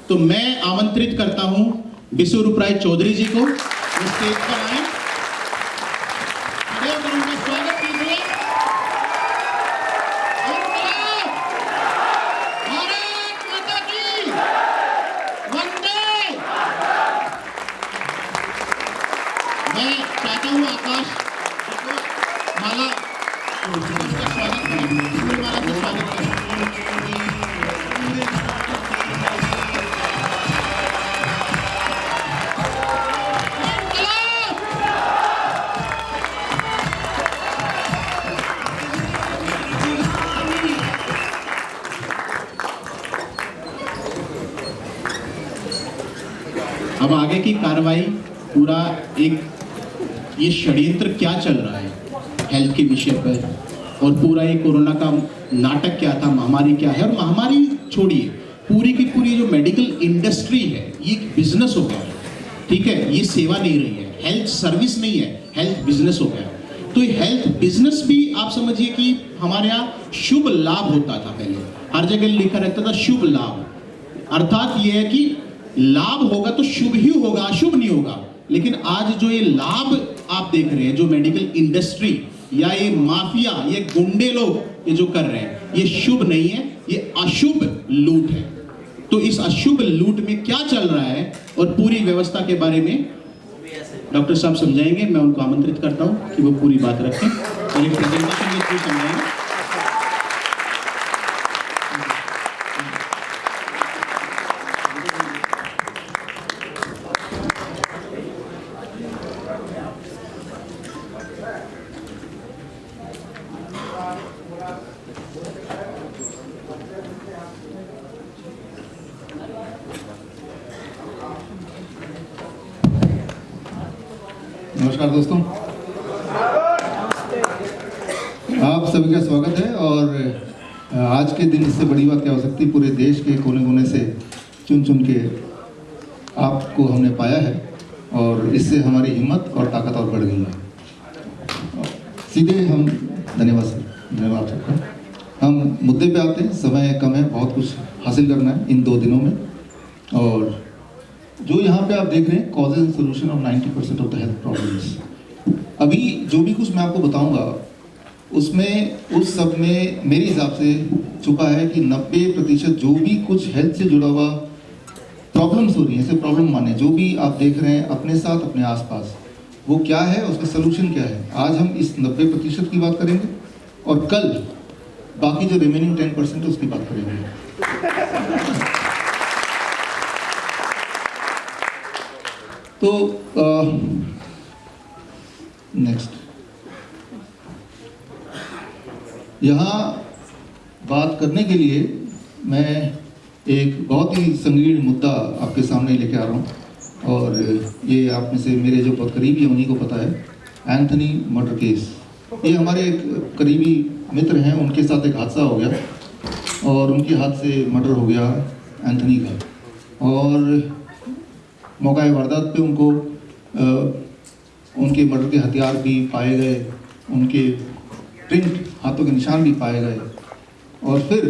तो मैं आमंत्रित करता हूं विश्वरूप राय चौधरी जी को, वो स्टेज पर आए। खड़े होकर उनका स्वागत कीजिए। भारत माता की वंदे। मैं चाहता हूं आकाश माला उसका स्वागत करें, माला से स्वागत करें। अब आगे की कार्रवाई पूरा एक ये षड्यंत्र क्या चल रहा है हेल्थ के विषय पर, और पूरा ये कोरोना का नाटक क्या था, महामारी क्या है, और महामारी छोड़िए, पूरी की पूरी जो मेडिकल इंडस्ट्री है ये एक बिजनेस हो गया है। ठीक है, ये सेवा नहीं रही है, हेल्थ सर्विस नहीं है, हेल्थ बिजनेस हो गया। तो ये हेल्थ बिजनेस भी आप समझिए कि हमारे यहाँ शुभ लाभ होता था पहले, हर जगह लिखा रहता था शुभ लाभ, अर्थात ये है कि लाभ होगा तो शुभ ही होगा, अशुभ नहीं होगा। लेकिन आज जो ये लाभ आप देख रहे हैं, जो मेडिकल इंडस्ट्री या ये माफिया, ये गुंडे लोग ये जो कर रहे हैं, ये शुभ नहीं है, ये अशुभ लूट है। तो इस अशुभ लूट में क्या चल रहा है और पूरी व्यवस्था के बारे में डॉक्टर साहब समझाएंगे। मैं उनको आमंत्रित करता हूं कि वो पूरी बात रखें और एक प्रेजेंटेशन में समझाएंगे। नमस्कार दोस्तों, आप सभी का स्वागत है। और आज के दिन इससे बड़ी बात क्या हो सकती है, पूरे देश के कोने कोने से चुन चुन के आपको हमने पाया है और इससे हमारी हिम्मत और ताकत और बढ़ गई है। सीधे हम धन्यवाद सबका। हम मुद्दे पे आते हैं, समय कम है, बहुत कुछ हासिल करना है इन 2 दिनों में। और जो यहाँ पे आप देख रहे हैं, causes and solution of 90% of the health problems, अभी जो भी कुछ मैं आपको बताऊंगा उसमें उस सब में मेरे हिसाब से छुपा है कि 90% जो भी कुछ हेल्थ से जुड़ा हुआ प्रॉब्लम्स हो रही हैं, इसे प्रॉब्लम माने, जो भी आप देख रहे हैं अपने साथ अपने आसपास, वो क्या है, उसका सलूशन क्या है। आज हम इस 90% की बात करेंगे और कल बाकी जो रिमेनिंग 10% है उसकी बात करेंगे। तो नेक्स्ट, यहाँ बात करने के लिए मैं एक बहुत ही संगीन मुद्दा आपके सामने लेके आ रहा हूँ, और ये आप में से मेरे जो बहुत करीबी हैं उन्हीं को पता है, एंथनी मर्डर केस। ये हमारे एक करीबी मित्र हैं, उनके साथ एक हादसा हो गया और उनके हाथ से मर्डर हो गया एंथनी का, और मौका वारदात पे उनको उनके मर्डर के हथियार भी पाए गए, उनके प्रिंट हाथों के निशान भी पाए गए। और फिर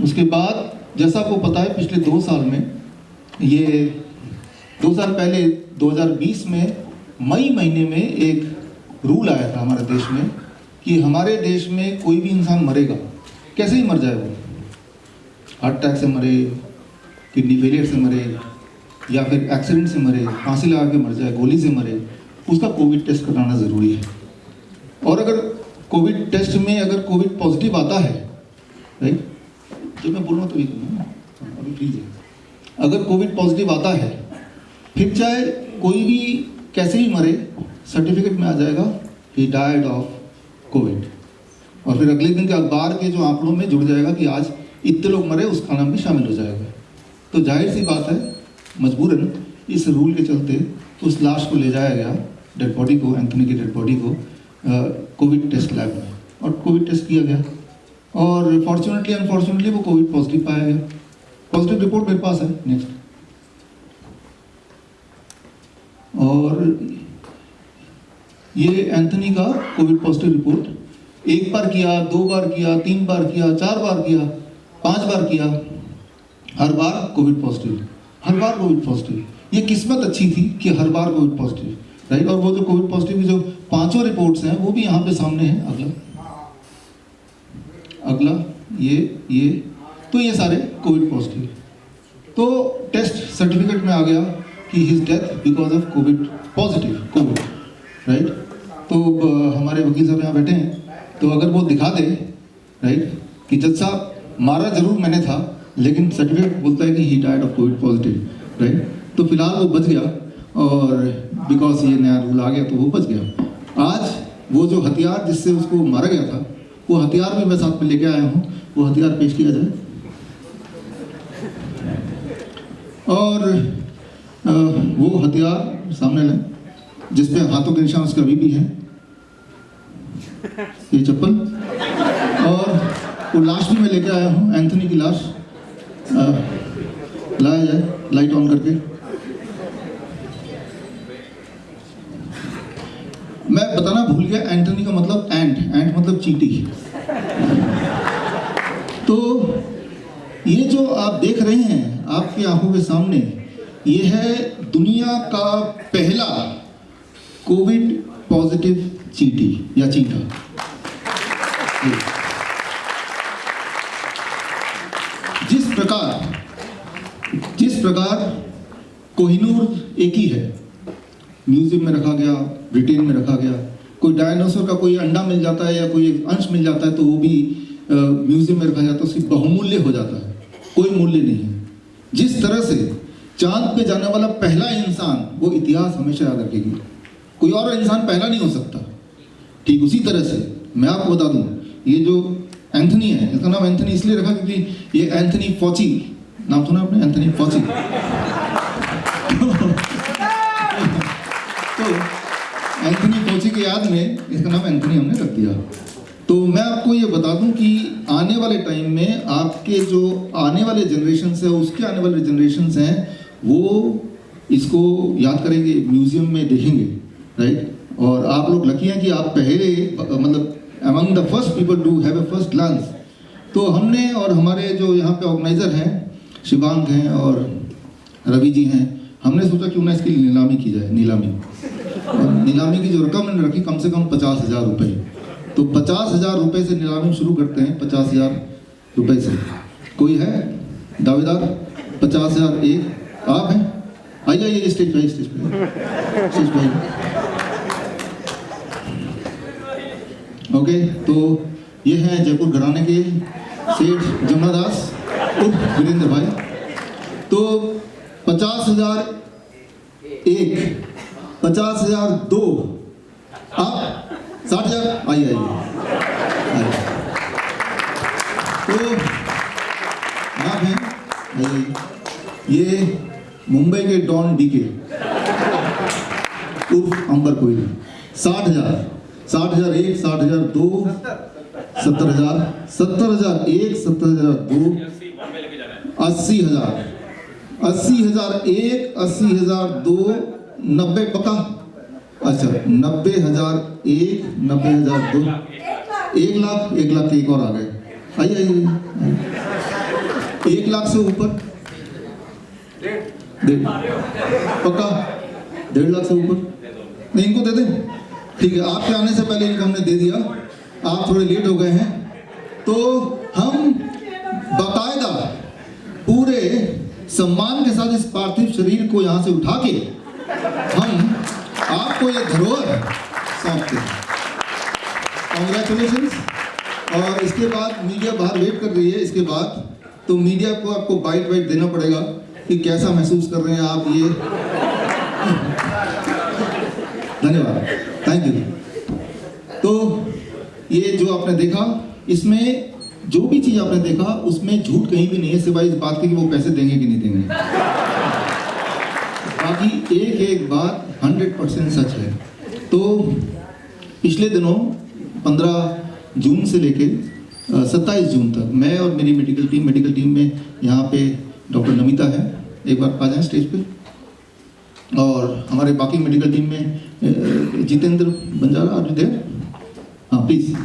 उसके बाद जैसा आपको पता है, पिछले 2 साल में, ये 2 साल पहले 2020 में मई महीने में एक रूल आया था हमारे देश में कि हमारे देश में कोई भी इंसान मरेगा, कैसे ही मर जाए, वो हार्ट अटैक से मरे, किडनी फेलियर से मरे, या फिर एक्सीडेंट से मरे, फांसी लगा के मर जाए, गोली से मरे, उसका कोविड टेस्ट कराना ज़रूरी है। और अगर कोविड टेस्ट में अगर कोविड पॉजिटिव आता है, राइट, जो मैं बोल रहा हूँ तो अभी प्लीज है, अगर कोविड पॉजिटिव आता है, फिर चाहे कोई भी कैसे ही मरे, सर्टिफिकेट में आ जाएगा ही डाइड ऑफ कोविड, और फिर अगले दिन के अखबार के जो आंकड़ों में जुड़ जाएगा कि आज इतने लोग मरे, उसका नाम भी शामिल हो जाएगा। तो जाहिर सी बात है, मजबूरन इस रूल के चलते उस लाश को ले जाया गया, डेड बॉडी को, एंथनी की डेड बॉडी को कोविड टेस्ट लैब में, और कोविड टेस्ट किया गया, और फॉर्चुनेटली अनफॉर्चुनेटली वो कोविड पॉजिटिव पाया गया। पॉजिटिव रिपोर्ट मेरे पास है। नेक्स्ट, और ये एंथनी का कोविड पॉजिटिव रिपोर्ट 1 बार किया, 2 बार किया, 3 बार किया, 4 बार किया, 5 बार किया, हर बार कोविड पॉजिटिव, हर बार कोविड पॉजिटिव। ये किस्मत अच्छी थी कि हर बार कोविड पॉजिटिव, राइट। और वो जो कोविड पॉजिटिव की जो 5 रिपोर्ट्स हैं वो भी यहाँ पे सामने हैं। अगला ये तो ये सारे कोविड पॉजिटिव। तो टेस्ट सर्टिफिकेट में आ गया कि his death because of Covid positive, Covid, right. तो हमारे वकील साहब यहाँ बैठे हैं, तो अगर वो दिखा दे, राइट, कि जज साहब मारा जरूर मैंने था लेकिन सर्टिफिकेट बोलता है कि he died of Covid positive, right. तो फिलहाल वो बच गया, और बिकॉज ये नया रूल आ गया तो वो बच गया। आज वो जो हथियार जिससे उसको मारा गया था, वो हथियार भी मैं साथ में लेके आया हूँ, वो हथियार पेश किया जाए। और वो हथियार सामने लाए जिसपे हाथों के निशान उसका अभी भी है, ये चप्पल। और वो लाश भी मैं लेके आया हूँ, एंथनी की लाश। लाया जाए, लाइट ऑन करके। मैं बताना भूल गया, एंथनी का मतलब एंट मतलब चींटी। तो ये जो आप देख रहे हैं आपकी आंखों के सामने, ये है दुनिया का पहला कोविड पॉजिटिव चींटी या चींटा। जिस प्रकार कोहिनूर एक ही है, म्यूजियम में रखा गया, ब्रिटेन में रखा गया। कोई डायनासोर का कोई अंडा मिल जाता है या कोई अंश मिल जाता है तो वो भी म्यूजियम में रखा जाता है, उसकी बहुमूल्य हो जाता है, कोई मूल्य नहीं है। जिस तरह से चांद पे जाने वाला पहला इंसान, वो इतिहास हमेशा याद रखेगी, कोई और इंसान पहला नहीं हो सकता। ठीक उसी तरह से मैं आपको बता दूं, ये जो एंथनी है, इसका नाम एंथनी इसलिए रखा क्योंकि ये एंथनी फॉची, नाम सुना आपने, एंथनी फॉची। तो एंथनी फॉची की याद में इसका नाम एंथनी हमने रख दिया। तो मैं आपको ये बता दूं कि आने वाले टाइम में आपके जो आने वाले जनरेशन्स है, उसके आने वाले जनरेशन्स हैं, वो इसको याद करेंगे, म्यूजियम में देखेंगे, राइट। और आप लोग लकी हैं कि आप पहले मतलब among the first people to have a first glance. तो हमने और हमारे जो यहाँ पे ऑर्गेनाइजर हैं, शिवांग हैं और रवि जी हैं, हमने सोचा क्यों ना इसकी नीलामी की जाए। नीलामी की जो रकम मैंने रखी कम से कम 50,000 रुपये। तो 50,000 रुपये से नीलामी शुरू करते हैं, 50,000 रुपये से। कोई है दावेदार? 50,000 एक आप हैं? आइए स्टेज पे। ओके, तो ये हैं जयपुर घराने के सेठ जमुना दास उर्फ वीरेंद्र भाई। तो 50,000 एक, 50,000 दो, आप 60,000 आइए। तो आप हैं, आइए। ये मुंबई के डॉन डीके उर्फ अंबर कोयली। 60,000 एक, 60,000 दो, 70,000, 70,000 एक, 70,000 दो, 80,000, 80,000 एक, 80,000 दो, 90 पक्का। अच्छा, 90,000 एक, 90,000 दो, 1 लाख, 1 लाख के एक और आ गए। आइए 1 लाख से ऊपर पक्का, 1.5 लाख से ऊपर नहीं, इनको दे दें। ठीक है, आपके आने से पहले इनको हमने दे दिया, आप थोड़े लेट हो गए हैं। तो हम बाकायदा पूरे सम्मान के साथ इस पार्थिव शरीर को यहाँ से उठा के हम आपको ये धरोहर सौंपते हैं। कॉन्ग्रेचुलेशंस। और इसके बाद मीडिया बाहर वेट कर रही है, इसके बाद तो मीडिया को आपको बाइट देना पड़ेगा कि कैसा महसूस कर रहे हैं आप ये। धन्यवाद, थैंक यू। तो ये जो आपने देखा, इसमें जो भी चीज़ आपने देखा उसमें झूठ कहीं भी नहीं है, सिवाय इस बात की कि वो पैसे देंगे कि नहीं देंगे। बाकी एक बात 100% सच है। तो पिछले दिनों 15 जून से लेके 27 जून तक मैं और मेरी मेडिकल टीम में यहाँ पे डॉक्टर नमिता है, एक बार आ जाएं स्टेज पे। और हमारे बाकी मेडिकल टीम में Jitendra Banjara, are you there? हाँ प्लीज।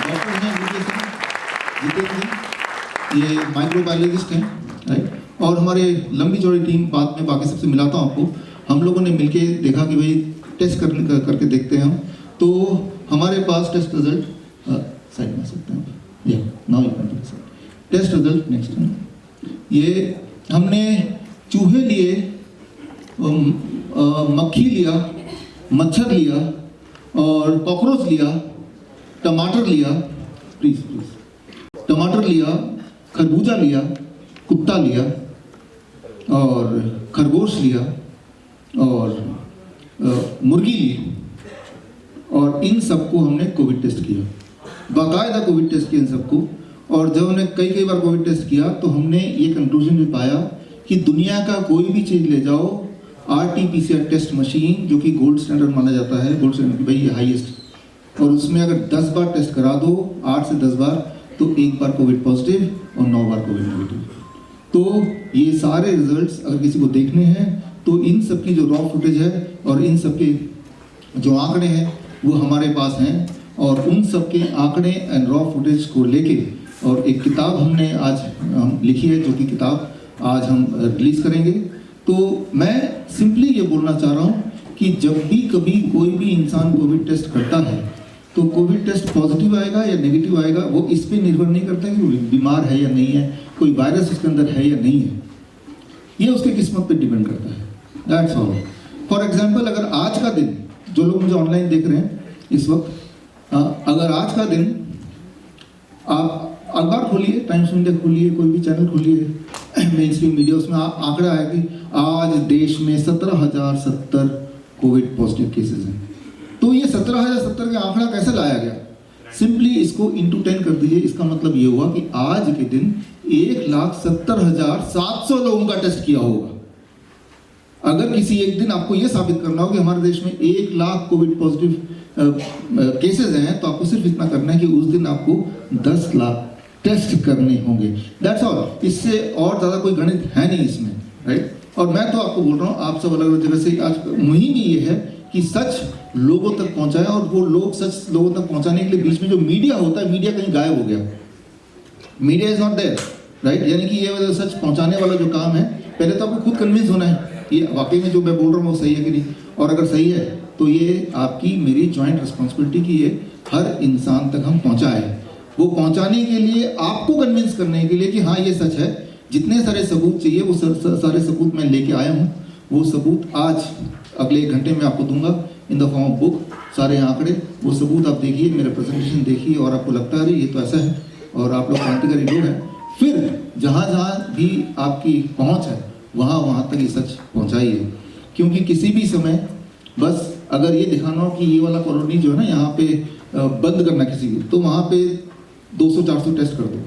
डॉक्टर हैं ये माइक्रोबायोलॉजिस्ट हैं, राइट। और हमारे लंबी चौड़ी टीम, बाद में बाकी सबसे मिलाता हूँ आपको, हम लोगों ने मिलके देखा कि भाई टेस्ट करके देखते हैं हम। तो हमारे पास टेस्ट रिजल्ट साइड में सकते हैं, या now you can test result next. ये हमने चूहे लिए, मक्खी लिया, मच्छर लिया और कॉकरोच लिया, टमाटर लिया, प्लीज टमाटर लिया, खरबूजा लिया, कुत्ता लिया और खरगोश लिया और मुर्गी ली, और इन सबको हमने कोविड टेस्ट किया, बाकायदा कोविड टेस्ट किया इन सबको। और जब हमने कई बार कोविड टेस्ट किया तो हमने ये कंक्लूजन भी पाया कि दुनिया का कोई भी चीज़ ले जाओ, RT-PCR टेस्ट मशीन जो कि गोल्ड स्टैंडर्ड माना जाता है, गोल्ड स्टैंडर्ड भाई ये हाईएस्ट, और उसमें अगर 10 बार टेस्ट करा दो, 8 से 10 बार, तो 1 बार कोविड पॉजिटिव और 9 बार कोविड नेगेटिव। तो ये सारे रिजल्ट्स अगर किसी को देखने हैं तो इन सब की जो रॉ फुटेज है और इन सब के जो आंकड़े हैं वो हमारे पास हैं, और उन सब के आंकड़े एंड रॉ फुटेज को लेके और एक किताब हमने आज लिखी है, जो कि किताब आज हम रिलीज करेंगे। तो मैं सिंपली ये बोलना चाह रहा हूँ कि जब भी कभी कोई भी इंसान कोविड टेस्ट करता है तो कोविड टेस्ट पॉजिटिव आएगा या नेगेटिव आएगा, वो इस पे निर्भर नहीं करता कि वो बीमार है या नहीं है, कोई वायरस उसके अंदर है या नहीं है, ये उसकी किस्मत पे डिपेंड करता है। That's all. फॉर एग्जाम्पल, अगर आज का दिन, जो लोग मुझे ऑनलाइन देख रहे हैं इस वक्त, अगर आज का दिन आप अखबार खोलिए, टाइम्स ऑफ इंडिया खोलिए, कोई भी चैनल खोलिए, मेन स्ट्रीम मीडिया, उसमें आंकड़ा आया कि आज देश में 17,070 कोविड पॉजिटिव केसेस हैं। तो ये 17,070 का आंकड़ा कैसे लाया गया? सिंपली इसको इंटू 10 कर दीजिए। इसका मतलब ये हुआ कि आज के दिन 1,70,700 लोगों का टेस्ट किया होगा। अगर किसी एक दिन आपको ये साबित करना हो कि हमारे देश में 1 लाख कोविड पॉजिटिव केसेस हैं, तो आपको सिर्फ इतना करना है कि उस दिन आपको 10 लाख टेस्ट करने होंगे। That's all. इससे और ज़्यादा कोई गणित है नहीं इसमें, राइट। और मैं तो आपको बोल रहा हूँ, आप सब अलग अलग जगह से, आज मुहिम ये है कि सच लोगों तक पहुँचाए, और वो लोग सच लोगों तक पहुँचाने के लिए बीच में जो मीडिया होता है, मीडिया कहीं गायब हो गया, media is not there, right. यानी कि ये सच पहुँचाने वाला जो काम है, पहले तो आपको खुद कन्विंस होना है ये वाकई में जो मैं बोल रहा हूँ वो सही है कि नहीं, और अगर सही है तो ये आपकी मेरी जॉइंट रिस्पॉन्सिबिलिटी की ये हर इंसान तक हम पहुँचाए। वो पहुँचाने के लिए, आपको कन्विंस करने के लिए कि हाँ ये सच है, जितने सारे सबूत चाहिए वो सारे सबूत मैं लेके आया हूँ। वो सबूत आज अगले 1 घंटे में आपको दूंगा in the form of book, सारे आंकड़े, वो सबूत आप देखिए, मेरा प्रेजेंटेशन देखिए, और आपको लगता है ये तो ऐसा है, और आप लोग क्रांतिकारी लोग हैं। फिर जहाँ जहाँ भी आपकी पहुँच है वहाँ तक ये सच पहुँचाइए, क्योंकि किसी भी समय बस अगर ये दिखाना हो कि ये वाला कॉलोनी जो है ना यहाँ पे बंद करना किसी की, तो वहाँ पे 200-400 टेस्ट कर दो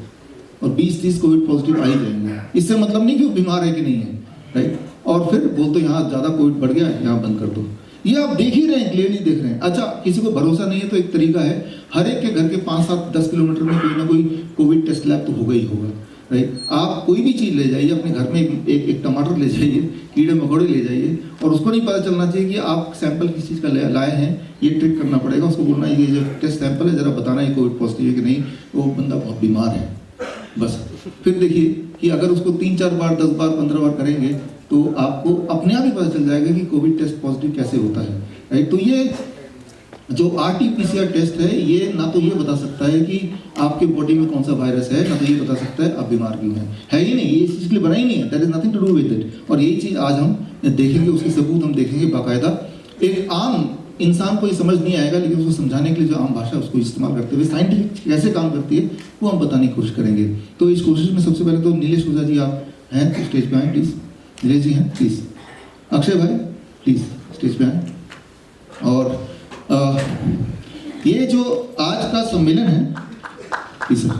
और 20-30 कोविड पॉजिटिव आ ही जाएंगे। इससे मतलब नहीं कि वो बीमार है कि नहीं है, राइट। और फिर बोल तो यहाँ ज़्यादा कोविड बढ़ गया, यहाँ बंद कर दो। ये आप देख ही रहे हैं, क्लियरली देख रहे हैं। अच्छा, किसी को भरोसा नहीं है तो एक तरीका है, हर एक के घर के 5-7-10 किलोमीटर में कोई ना कोई कोविड टेस्ट लैब तो होगा ही होगा, राइट। आप कोई भी चीज़ ले जाइए, अपने घर में एक टमाटर ले जाइए, कीड़े मकोड़े ले जाइए, और उसको नहीं पता चलना चाहिए कि आप सैंपल किस चीज़ का लाए हैं। ये ट्रिक करना पड़ेगा, उसको बोलना ये जो टेस्ट सैंपल है, ज़रा बताना ये कोविड पॉजिटिव है कि नहीं, वो बंदा बहुत बीमार है, बस। फिर देखिए कि अगर उसको 3-4 बार, 10 बार, 15 बार करेंगे तो आपको अपने आप ही पता चल जाएगा कि कोविड टेस्ट पॉजिटिव कैसे होता है, राइट। तो ये जो RT-PCR टेस्ट है, ये ना तो ये बता सकता है कि आपके बॉडी में कौन सा वायरस है, ना तो ये बता सकता है आप बीमार क्यों हैं, है ही नहीं, ये इस चीज़ के लिए बना ही नहीं है। That is nothing to do with it. और यही चीज़ आज हम देखेंगे, उसके सबूत हम देखेंगे बाकायदा। एक आम इंसान को ये समझ नहीं आएगा, लेकिन उसको समझाने के लिए जो आम भाषा उसको इस्तेमाल करते हुए साइंटिफिक कैसे काम करती है वो हम बताने की कोशिश करेंगे। तो इस कोशिश में सबसे पहले तो नीलेश ओझा जी आप हैं तो स्टेज पे आए प्लीज़। नीलेश जी हैं प्लीज़। अक्षय भाई प्लीज़ स्टेज पे आए। और ये जो आज का सम्मेलन है, सर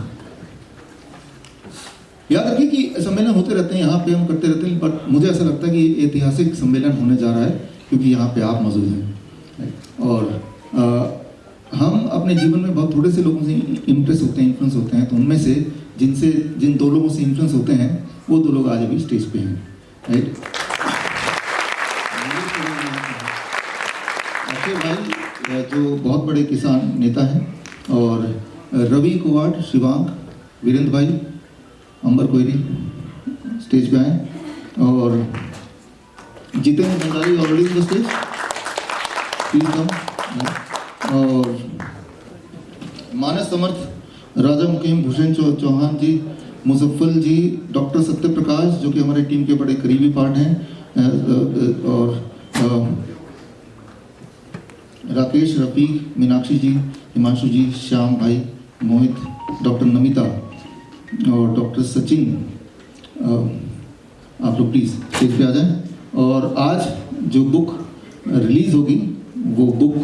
याद रखिए कि सम्मेलन होते रहते हैं, यहाँ पे हम करते रहते हैं, बट मुझे ऐसा लगता है कि ये ऐतिहासिक सम्मेलन होने जा रहा है क्योंकि यहाँ पे आप मौजूद हैं। और हम अपने जीवन में बहुत थोड़े से लोगों से इम्प्रेस होते हैं, इन्फ्लुएंस होते हैं, तो उनमें से जिन 2 लोगों से इन्फ्लुएंस होते हैं वो 2 लोग आज अभी स्टेज पे हैं, राइट। अक्षय भाई जो बहुत बड़े किसान नेता हैं, और रवि कुमार, शिवांग, वीरेंद्र भाई, अंबर कोयरी स्टेज पे आए, और Jitendra Bhandari already in the stage, please come. और मानस समर्थ, राजा मुकीम, भूषण चौहान जी, मुजफ्फर जी, डॉक्टर सत्य प्रकाश जो कि हमारे टीम के बड़े करीबी पार्ट हैं, और राकेश, रफीक, मीनाक्षी जी, हिमांशु जी, श्याम भाई, मोहित, डॉक्टर नमिता और डॉक्टर सचिन, आप लोग प्लीज़ स्टेज पे आ जाएं। और आज जो बुक रिलीज़ होगी वो बुक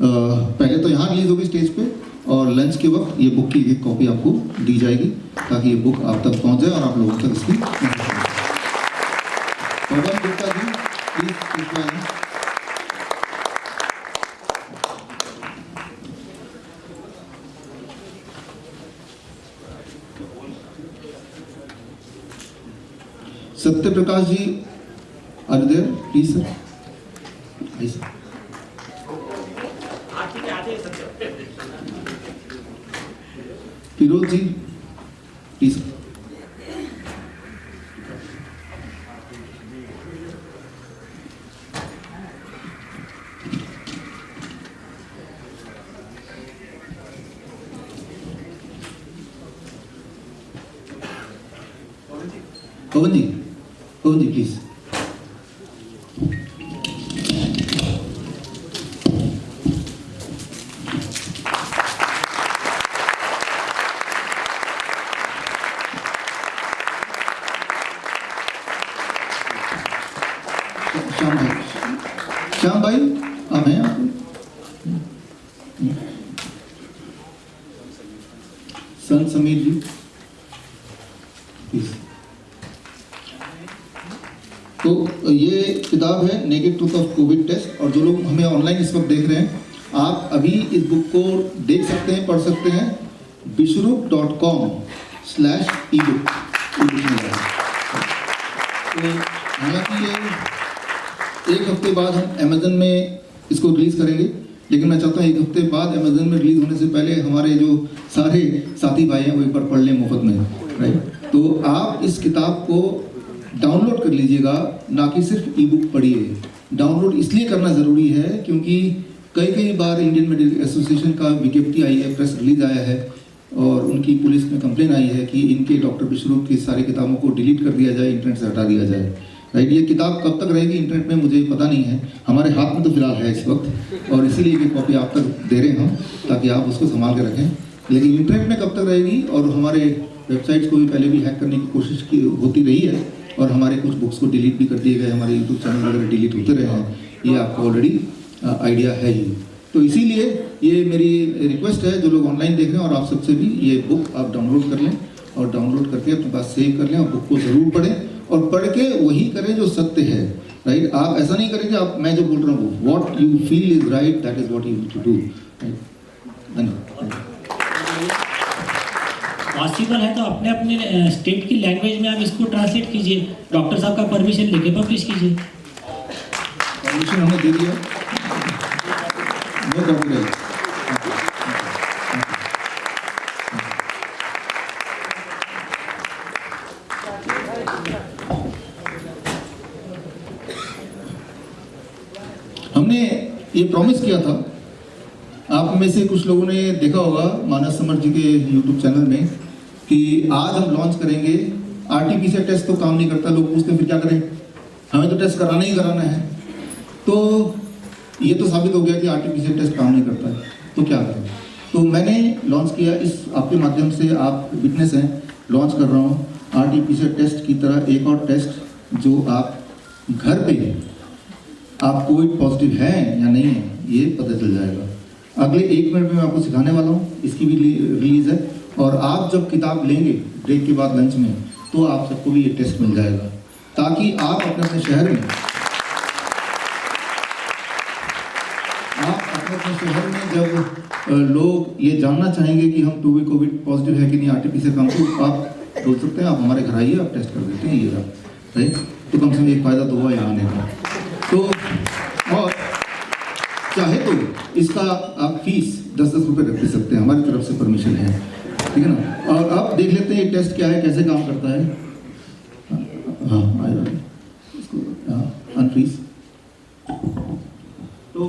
पहले तो यहाँ रिलीज़ होगी स्टेज पे, और लंच के वक्त ये बुक की एक कॉपी आपको दी जाएगी ताकि ये बुक आप तक पहुँच जाए और आप लोगों तक इसकी पवन गुप्ता जी प्लीज़ स्टेज पे आएं। Satya Prakash ji are there please sir, आइए sir. Firoz ji please. Pawan ji, Pawan ji please. Shyam भाई आप हैं? आप संत समीर जी प्लीज। तो ये किताब है naked truth of covid test, और जो लोग हमें ऑनलाइन इस वक्त देख रहे हैं, आप अभी इस बुक को देख सकते हैं, पढ़ सकते हैं bishrup.com/ebook। तो हालांकि ये एक हफ्ते बाद हम अमेजन में इसको रिलीज़ करेंगे, लेकिन मैं चाहता हूँ एक हफ्ते बाद अमेजन में रिलीज़ होने से पहले हमारे जो सारे साथी भाई हैं वो एक बार पढ़ लें मुफ्त में, राइट। तो आप इस किताब को डाउनलोड कर लीजिएगा, ना कि सिर्फ ई बुक पढ़िए। डाउनलोड इसलिए करना ज़रूरी है क्योंकि कई बार इंडियन मेडिकल एसोसिएशन का विज्ञप्ति आई है, प्रेस रिलीज आया है, और उनकी पुलिस में कंप्लेन आई है कि इनके डॉक्टर बिश्रुप की सारी किताबों को डिलीट कर दिया जाए, इंटरनेट से हटा दिया जाए, राइट। ये किताब कब तक रहेगी इंटरनेट में मुझे पता नहीं है, हमारे हाथ में तो फिलहाल है इस वक्त, और इसीलिए ये कॉपी आप तक दे रहे हैं हम, ताकि आप उसको संभाल के रखें। लेकिन इंटरनेट में कब तक रहेगी, और हमारे वेबसाइट्स को भी पहले भी हैक करने की कोशिश की होती रही है, और हमारे कुछ बुक्स को डिलीट भी कर दिए गए, हमारे यूट्यूब चैनल वगैरह डिलीट होते रहे हैं, ये आपको ऑलरेडी आइडिया है ही। तो इसीलिए ये मेरी रिक्वेस्ट है, जो लोग ऑनलाइन देख रहे हैं और आप सबसे भी, ये बुक आप डाउनलोड कर लें, और डाउनलोड करके अपने पास सेव कर लें, और बुक को ज़रूर पढ़ें, और पढ़ के वही करें जो सत्य है, राइट। आप ऐसा नहीं करें कि आप, मैं जो बोल रहा हूँ, what you feel is right, that is what you to do, right. धन्यवाद। पॉसिबल है तो अपने अपने स्टेट की लैंग्वेज में आप इसको ट्रांसलेट कीजिए, डॉक्टर साहब का परमिशन लेके पब्लिश कीजिए। परमिशन हमने दे दिया, नो कॉपीराइट। हमने ये प्रॉमिस किया था, आप में से कुछ लोगों ने देखा होगा मानस समर्थ जी के यूट्यूब चैनल में, कि आज हम लॉन्च करेंगे आरटीपीसीआर टेस्ट। तो काम नहीं करता, लोग पूछते हैं फिर क्या करें, हमें तो टेस्ट कराना ही कराना है। तो ये तो साबित हो गया कि आरटीपीसीआर टेस्ट काम नहीं करता है, तो क्या करें। तो मैंने लॉन्च किया, इस आपके माध्यम से आप विटनेस हैं, लॉन्च कर रहा हूँ आरटीपीसीआर टेस्ट की तरह एक और टेस्ट, जो आप घर पे आप कोविड पॉजिटिव हैं या नहीं है ये पता चल जाएगा। अगले 1 मिनट में मैं आपको सिखाने वाला हूँ, इसकी भी रिलीज है, और आप जब किताब लेंगे ब्रेक के बाद लंच में, तो आप सबको भी ये टेस्ट मिल जाएगा, ताकि आप अपने अपने शहर में, जब लोग ये जानना चाहेंगे कि हम टू कोविड पॉजिटिव है कि नहीं आरटीपीसीआर काम, तो आप बोल सकते हैं आप हमारे घर आइए, आप टेस्ट कर देते हैं, ये रहा, राइट। तो कम से कम एक फ़ायदा तो हुआ यहाँ आने का। तो और चाहे तो इसका आप फीस 10-10 रुपये रख दे सकते हैं, हमारी तरफ से परमिशन है। ठीक है ना। और अब देख लेते हैं ये टेस्ट क्या है, कैसे काम करता है। हाँ आ जाओ, इसको अनफ्रीज। तो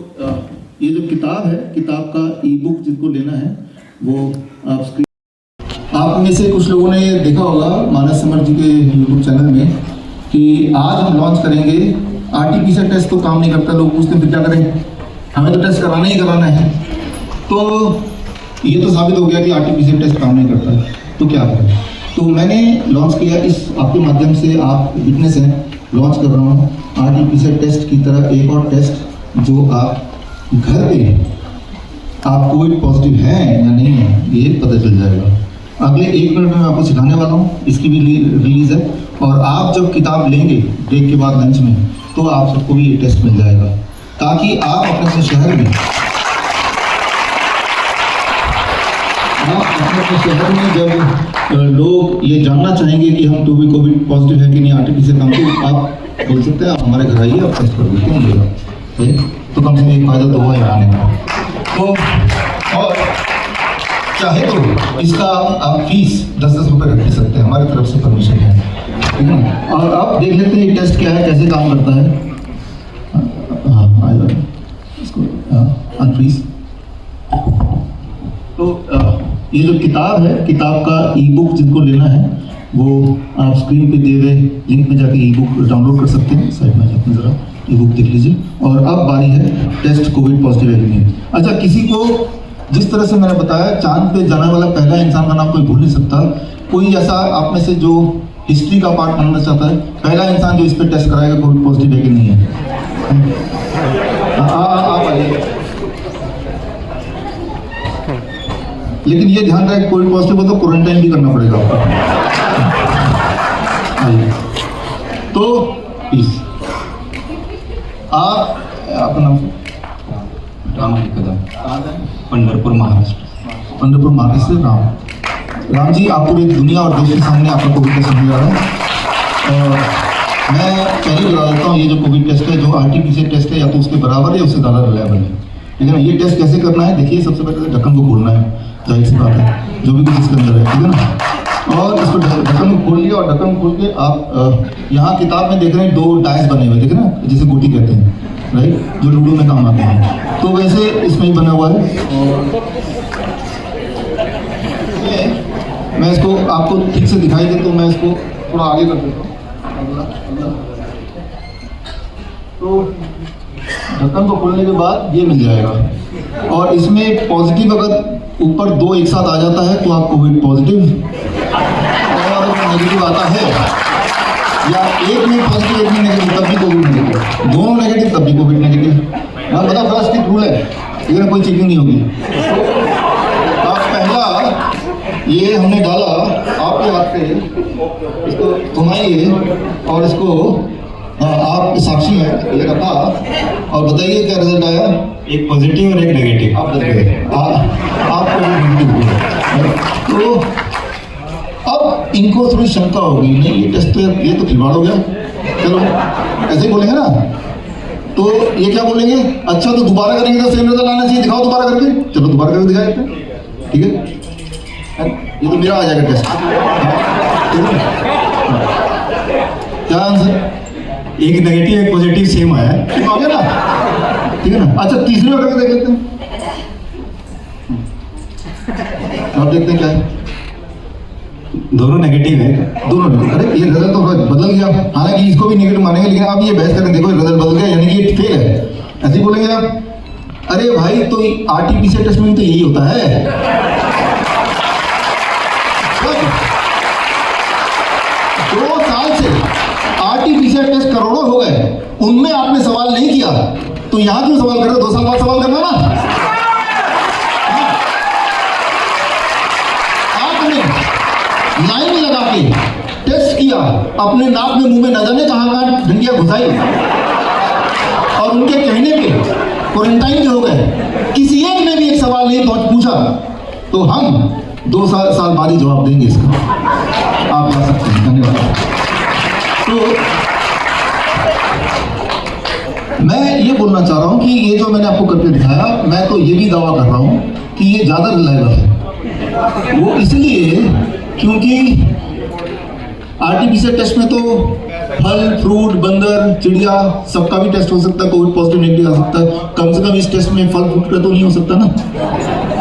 ये जो किताब है, किताब का ई बुक जिनको लेना है वो आप स्क्रीन, आप में से कुछ लोगों ने देखा होगा मानस समर जी के यूट्यूब चैनल में कि आज हम लॉन्च करेंगे आरटीपीसीआर टेस्ट। तो काम नहीं करता, लोग पूछते हैं फिर क्या करें, हमें तो टेस्ट कराना ही कराना है। तो ये तो साबित हो गया कि आरटीपीसीआर टेस्ट काम नहीं करता, तो क्या करें। तो मैंने लॉन्च किया, इस आपके माध्यम से आप विटनेस हैं, लॉन्च कर रहा हूँ आरटीपीसीआर टेस्ट की तरह एक और टेस्ट जो आप घर पे आप कोविड पॉजिटिव हैं या नहीं है ये पता चल जाएगा। अगले 1 मिनट में मैं आपको सिखाने वाला हूँ, इसकी भी रिलीज है। और आप जब किताब लेंगे ब्रेक के बाद लंच में, तो आप सबको भी ये टेस्ट मिल जाएगा, ताकि आप अपने शहर में जब लोग ये जानना चाहेंगे कि हम तो भी कोविड पॉजिटिव है कि नहीं आरटीपीसीआर काम, तो आप बोल सकते हैं आप हमारे घर आइए, आप टेस्ट कर देते हैं मिलेगा। तो कम से कम एक फायदा तो हुआ है आने का। तो और चाहे तो इसका आप फीस 10-10 रुपये रख सकते हैं, हमारी तरफ से परमिशन है, ठीक है। और अब देख लेते हैं ये टेस्ट क्या है, कैसे काम करता है। हाँ आ जाओ, इसको अनफ्रीज। तो ये जो किताब है, किताब का ई बुक जिनको लेना है वो आप स्क्रीन पे दिए हुए लिंक में जाके ई बुक डाउनलोड कर सकते हैं। साइड में जाकर जरा ई बुक देख लीजिए। और अब बारी है टेस्ट कोविड पॉजिटिव है कि नहीं। अच्छा, किसी को जिस तरह से मैंने बताया, चांद पे जाने वाला पहला इंसान का नाम कोई भूल नहीं सकता। कोई ऐसा आप में से जो हिस्ट्री का पार्ट बनना चाहता है, पहला इंसान जो इस पर टेस्ट कराएगा कोविड पॉजिटिव है कि नहीं है। आप आइए, लेकिन ये ध्यान रहे कोविड पॉजिटिव हो तो क्वारंटाइन भी करना पड़ेगा आपको। आइए, तो प्लीज आप अपना राम कदम, पंढरपुर महाराष्ट्र। पंढरपुर महाराष्ट्र से राम जी, आप पूरी दुनिया और देश के सामने आपका कोविड टेस्ट होने जा रहा है। और मैं पहले बता देता हूँ, ये जो कोविड टेस्ट है, जो आरटीपीसीआर टेस्ट है, या तो उसके बराबर है या उससे ज़्यादा रिलायबल है, ठीक है ना। ये टेस्ट कैसे करना है, देखिए सबसे पहले ढक्कन को खोलना है, जाहिर सी बात है, जो भी कुछ इसके अंदर है, ठीक है ना। और इसको ढक्कन को खोल लिया, और ढक्कन खोल के आप यहाँ किताब में देख रहे हैं 2 डाइस बने हुए, ठीक है ना, जिसे गोटी कहते हैं, राइट, जो लूडो में काम आते हैं। तो वैसे इसमें ही बना हुआ है। और मैं इसको आपको ठीक से दिखाई दे तो मैं इसको थोड़ा आगे कर देता हूँ। तो ढक्कन को खोलने के बाद ये मिल जाएगा। और इसमें पॉजिटिव अगर ऊपर 2 एक साथ आ जाता है तो आप कोविड पॉजिटिव, और नेगेटिव आता है, या एक में पॉजिटिव एक में नेगेटिव तब भी कोविड नेगेटिव, दोनों नेगेटिव तब भी कोविड नेगेटिव। हाँ, मतलब बड़ा स्ट्रिक्ट रूल है, लेकिन कोई चेकिंग नहीं होगी। आप पहला ये हमने डाला आपके हाथ पे, इसको घुमाइए और इसको आप साक्षी हैं, ये रखा, और बताइए क्या रिजल्ट आया। एक पॉजिटिव और एक नेगेटिव। आप आपको नेगेटिव हुआ। तो अब इनको थोड़ी शंका होगी, नहीं ये टेस्ट ये तो खिलवाड़ हो गया, चलो ऐसे ही बोलेंगे ना। तो ये क्या बोलेंगे, अच्छा तो दोबारा करेंगे तो सेम रिजल्ट आना चाहिए, दिखाओ दोबारा करके। चलो दोबारा करके दिखाए, ठीक है, ये तो मेरा आ जाएगा टेस्ट, ठीक है। क्या आंसर, एक नेगेटिव एक पॉजिटिव सेम आया है, ठीक आ गया ना, ठीक है ना। अच्छा, तीसरी बार करके देख लेते हैं, आप देखते हैं क्या है, दोनों नेगेटिव है। दोनों नेगेटिव। अरे ये रिजल्ट तो बदल गया, हालांकि इसको भी नेगेटिव मानेंगे, लेकिन आप ये बहस करें, देखो रिजल्ट बदल गया, यानी कि ये फेल है, ऐसे ही बोलेंगे आप। अरे भाई, तो आरटीपीसीआर टेस्ट में तो यही होता है। 2 साल से आरटीपीसीआर टेस्ट करोड़ों हो गए, उनमें आपने सवाल नहीं किया, तो यहाँ क्यों सवाल कर रहे हो? 2 साल बाद सवाल करना ना। आपने लाइन लगा के टेस्ट किया, अपने नाक में मुंह में न जाने कहाँ डंडियां घुसाई, और उनके कहने पे क्वारंटाइन के हो गए, किसी एक ने भी एक सवाल नहीं पूछा, तो हम 2 साल बाद ही जवाब देंगे इसका, आप जा सकते हैं। धन्यवाद। तो मैं ये बोलना चाह रहा हूँ कि ये जो मैंने आपको करके दिखाया, मैं तो ये भी दावा कर रहा हूँ कि ये ज़्यादा रिलायबल है। वो इसलिए क्योंकि आरटीपीसीआर टेस्ट में तो फल, फ्रूट, बंदर, चिड़िया सबका भी टेस्ट हो सकता है, कोविड पॉजिटिव नेगेटिव आ सकता है। कम से कम इस टेस्ट में फल फ्रूट का तो नहीं हो सकता ना,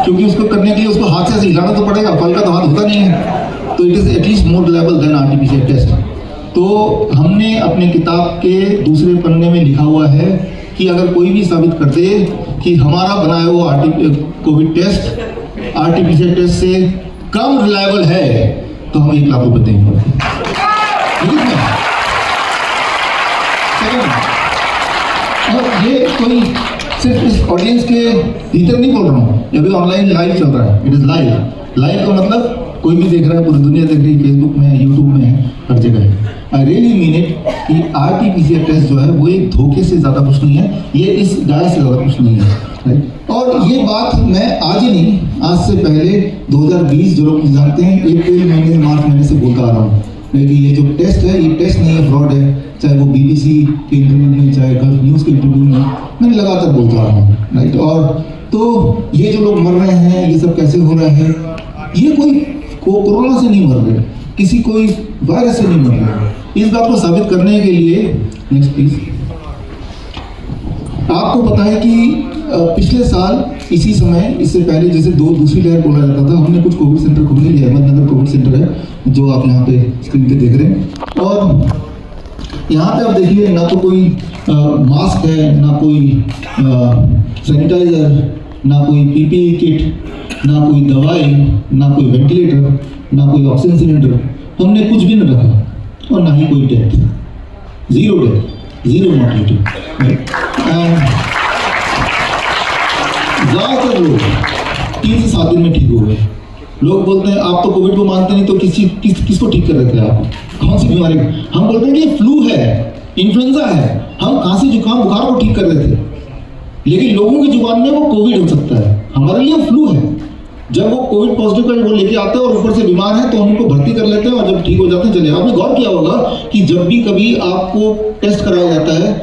क्योंकि उसको करने के लिए उसको हाथ से हिलाना तो पड़ेगा, फल का तो हाथ होता नहीं है। तो it is at least more reliable than RTPCR test. तो हमने अपने किताब के दूसरे पन्ने में लिखा हुआ है कि अगर कोई भी साबित कर दे कि हमारा बनाया हुआ कोविड टेस्ट आरटीपीसीआर टेस्ट से कम रिलायबल है तो हम 1 लाख रुपए देंगे। और ये कोई सिर्फ इस ऑडियंस के भीतर नहीं बोल रहा हूँ, ये भी ऑनलाइन लाइव चल रहा है। इट इज़ लाइव का मतलब कोई भी देख रहा है, पूरी दुनिया देख रही है, फेसबुक में है, यूट्यूब में है, हर जगह है। आई रियली मीन इट कि आरटीपीसीआर टेस्ट जो है वो एक धोखे से ज़्यादा कुछ नहीं है, ये इस गाय से ज़्यादा कुछ नहीं है, राइट। और ये बात मैं आज ही नहीं, आज से पहले 2020 जो लोग जानते हैं, अप्रैल महीने मार्च महीने से बोलता आ रहा हूँ कि ये जो टेस्ट है ये टेस्ट नहीं है, फ्रॉड है। चाहे वो BBC के इंटरव्यू में, चाहे गल्फ न्यूज़ के इंटरव्यू में, मैंने लगातार बोलता आ रहा हूँ, राइट। और तो ये जो लोग मर रहे हैं, ये सब कैसे हो रहा है, ये कोई कोरोना से नहीं मर रहे, किसी कोई वायरस से नहीं मर रहे। इस बात को साबित करने के लिए नेक्स्ट प्लीज, आपको पता है कि पिछले साल इसी समय, इससे पहले जैसे दूसरी लहर बोला जाता था, हमने कुछ कोविड सेंटर खोल लिया। अहमदनगर कोविड सेंटर है जो आप यहाँ पे स्क्रीन पे देख रहे हैं। और यहाँ पे आप देखिए, ना तो कोई मास्क है, ना कोई सैनिटाइजर, ना कोई PPE किट, ना कोई दवाई, ना कोई वेंटिलेटर, ना कोई ऑक्सीजन सिलेंडर, हमने कुछ भी न रखा। और ना ही कोई death, zero death, zero mortality. ज़्यादातर लोग 3 से 7 दिन में ठीक हो गए। लोग बोलते हैं आप तो कोविड को मानते नहीं, तो किसको ठीक कर रहे थे आप, कौन सी बीमारी? हम बोलते हैं कि फ्लू है, इन्फ्लुएंजा है, हम खांसी जुकाम बुखार को ठीक कर रहे थे, लेकिन लोगों की जुबान में वो कोविड हो सकता है, हमारे लिए फ्लू है। जब वो कोविड पॉजिटिव का वो लेके आते हैं और ऊपर से बीमार है तो हम उनको भर्ती कर लेते हैं, और जब ठीक हो जाते हैं चले। आपने गौर किया होगा कि जब भी कभी आपको टेस्ट कराया जाता है,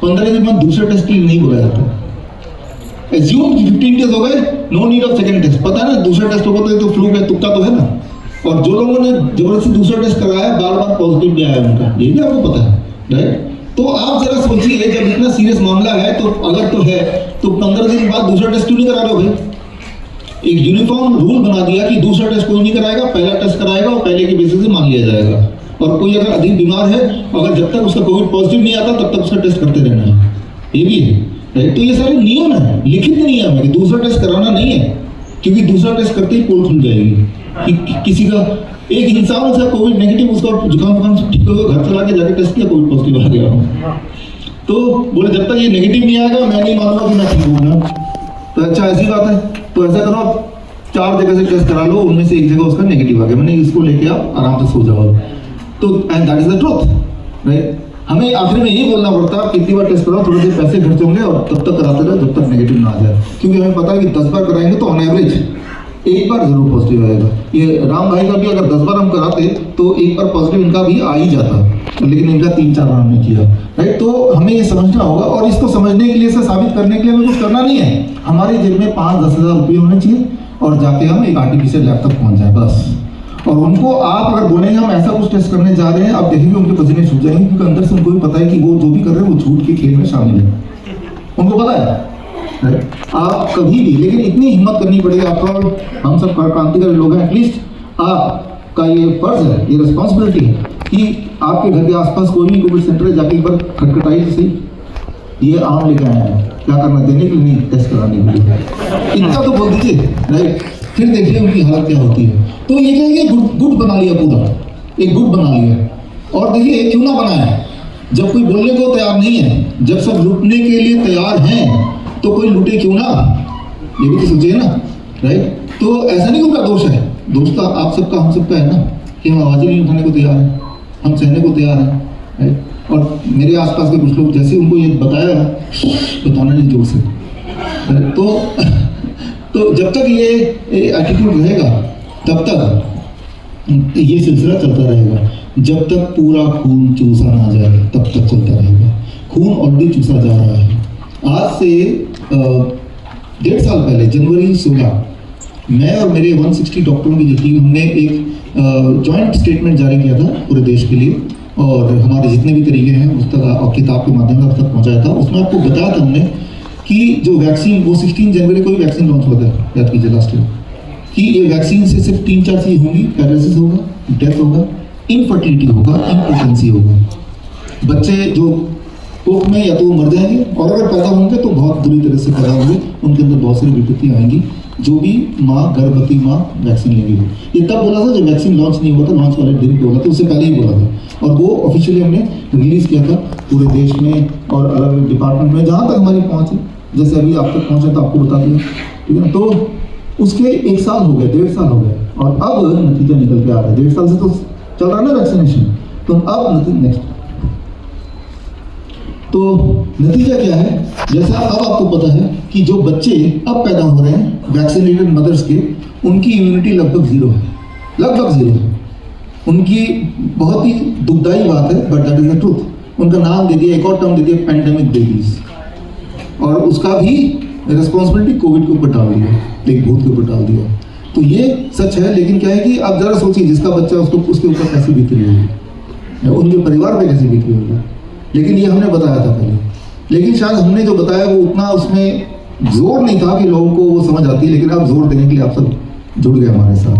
15 दिन बाद दूसरे टेस्ट के लिए नहीं बोला जाता है। एज्यूम कि 15 डेज हो गए, no need of second test. पता है ना, दूसरा टेस्ट होगा तो फ्लू का तुक्का तो है ना। और जो लोगों ने जबरदस्ती दूसरा टेस्ट कराया, बार बार पॉजिटिव भी आया उनका, ये भी आपको पता है, राइट। तो आप जरा सोचिए, जब इतना सीरियस मामला है, तो अगर तो है तो 15 दिन बाद दूसरा टेस्ट क्यों नहीं करा रहे हो भाई? एक यूनिफॉर्म रूल बना दिया कि दूसरा टेस्ट कोई नहीं कराएगा, पहला टेस्ट कराएगा और पहले के बेसिस से मान लिया जाएगा। और कोई अगर अधिक बीमार है, अगर जब तक उसका कोविड पॉजिटिव नहीं आता तब तक उसका टेस्ट करते रहना है, ये भी है, राइट। तो ये सारे नियम है, लिखित नियम है कि दूसरा टेस्ट कराना नहीं है, क्योंकि दूसरा टेस्ट करते ही पोल खुल जाएगी कि किसी का एक इंसान उसका कोविड नेगेटिव, उसका जुकाम सब ठीक हो गया, घर चला के जाके टेस्ट किया, कोविड पॉजिटिव आ गया। तो बोले जब तक ये नेगेटिव नहीं आएगा मैं नहीं मानूंगा कि मैं ठीक हूँ। तो अच्छा ऐसी बात है, तो ऐसा करो, 4 जगह से टेस्ट करा लो, उनमें से एक जगह उसका नेगेटिव आ गया, मैंने इसको लेके आप आराम से सो जाओ। तो and that is the truth, right. हमें आखिर में यही बोलना पड़ता है, कितनी बार टेस्ट कराओ, थोड़े देर पैसे खर्च होंगे और तब तक कराते रहो जब तक नेगेटिव ना आ जाए, क्योंकि हमें पता है कि 10 बार कराएंगे तो ऑन एवरेज 1 बार जरूर पॉजिटिव आएगा। ये राम भाई का भी अगर 10 बार हम कराते तो 1 बार पॉजिटिव इनका भी आ ही जाता, लेकिन इनका 3-4 बार हमने किया, राइट। तो हमें ये समझना होगा, और इसको समझने के लिए, इसे साबित करने के लिए हमें कुछ करना नहीं है। हमारे जेब में 5-10 हज़ार रुपये होने चाहिए और जाके हम एक आरटीपीसीआर लैब तक पहुँच जाए बस। और उनको आप अगर बोलेंगे हम ऐसा कुछ टेस्ट करने जा रहे हैं, आप देखेंगे उनके पसीने छूट जाएंगे, क्योंकि अंदर से उनको भी पता है कि वो जो भी कर रहे हैं वो झूठ के खेल में शामिल है, उनको पता है। आप कभी भी, लेकिन इतनी हिम्मत करनी पड़ेगी आपको, हम सब क्रांतिकारी लोग हैं, एटलीस्ट आपका ये फर्ज है, ये रिस्पॉन्सिबिलिटी है कि आपके घर के आसपास कोई भी कोविड सेंटर है, जाके एक बार खटखटाइए तो सही, ये आम लेकर आए हैं, क्या करना, देने के लिए नहीं, टेस्ट कराने के लिए, इतना तो बोल दीजिए, राइट। फिर देखिए उनकी हालत क्या होती है। तो ये कहेंगे गुट बना लिया, पूरा एक गुट बना लिया। और देखिए क्यों ना बनाए, जब कोई बोलने को तैयार नहीं है, जब सब लूटने के लिए तैयार हैं, तो कोई लूटे क्यों ना, ये भी तो सोचिए ना, राइट। तो ऐसा नहीं उनका दोष है, दोष तो आप सबका, हम सबका है ना, कि हम आवाज़ नहीं उठाने को तैयार हैं, हम सहने को तैयार हैं, राइट। और मेरे आसपास के कुछ लोग जैसे उनको ये बताया, बताना नहीं जोर से, तो जब तक ये एटीट्यूड रहेगा तब तक ये सिलसिला चलता रहेगा, जब तक पूरा खून चूसा ना जाए तब तक चलता रहेगा। खून ऑलरेडी चूसा जा रहा है। आज से 1.5 साल पहले, जनवरी 16, मैं और मेरे 160 डॉक्टरों की जो टीम, हमने एक जॉइंट स्टेटमेंट जारी किया था पूरे देश के लिए, और हमारे जितने भी तरीके हैं उस तक और किताब के माध्यम से अब तक पहुँचाया था। उसमें आपको बताया था हमने कि जो वैक्सीन, वो 16 जनवरी को ही वैक्सीन लॉन्च हुआ था, याद कीजिए लास्ट ईयर, कि ये वैक्सीन से सिर्फ 3-4 चीज़ होंगी, पैरालिसिस होगा, डेथ होगा, इनफर्टिलिटी होगा, इम्पोटेंसी होगा। बच्चे जो कोख में या तो वो मर जाएंगे, और अगर पैदा होंगे तो बहुत बुरी तरह से पैदा होंगे, उनके अंदर बहुत सारी विपत्तियाँ आएंगी, जो भी माँ, गर्भवती माँ वैक्सीन लेगी। ये तब बोला था जब वैक्सीन लॉन्च नहीं हुआ था, लॉन्च वाले दिन पे बोला था, उससे पहले ही बोला था, और वो ऑफिशियली हमने रिलीज़ किया था पूरे देश में और अलग अलग डिपार्टमेंट में, जहाँ तक हमारी पहुँच है। जैसे अभी आप तक पहुँचे तो आपको बता दिया, ठीक है ना। तो उसके 1 साल हो गए, 1.5 साल हो गए, और अब नतीजा निकल के आ रहा है। 1.5 साल से तो चल रहा है ना वैक्सीनेशन, तो अब नेक्स्ट तो नतीजा क्या है, जैसा अब आपको पता है कि जो बच्चे अब पैदा हो रहे हैं वैक्सीनेटेड मदर्स के, उनकी इम्यूनिटी लगभग 0 है, लगभग 0 है। उनकी बहुत ही दुखदायी बात है, but that is the truth. उनका नाम दे दिया, एक और टर्म दे दिया, पैंडेमिक बेबीज, और उसका भी रिस्पॉन्सिबिलिटी कोविड के ऊपर डाल दिया, एक भूत के ऊपर डाल दिया। तो ये सच है, लेकिन क्या है कि आप जरा सोचिए, जिसका बच्चा उसको, उसके ऊपर कैसी बीत रही होगी, उनके परिवार पे कैसी बीत रही होगी। लेकिन ये हमने बताया था पहले, लेकिन शायद हमने जो बताया वो उतना उसमें जोर नहीं था कि लोगों को वो समझ आती। लेकिन अब जोर देने के लिए आप सब जुड़ गए हमारे साथ,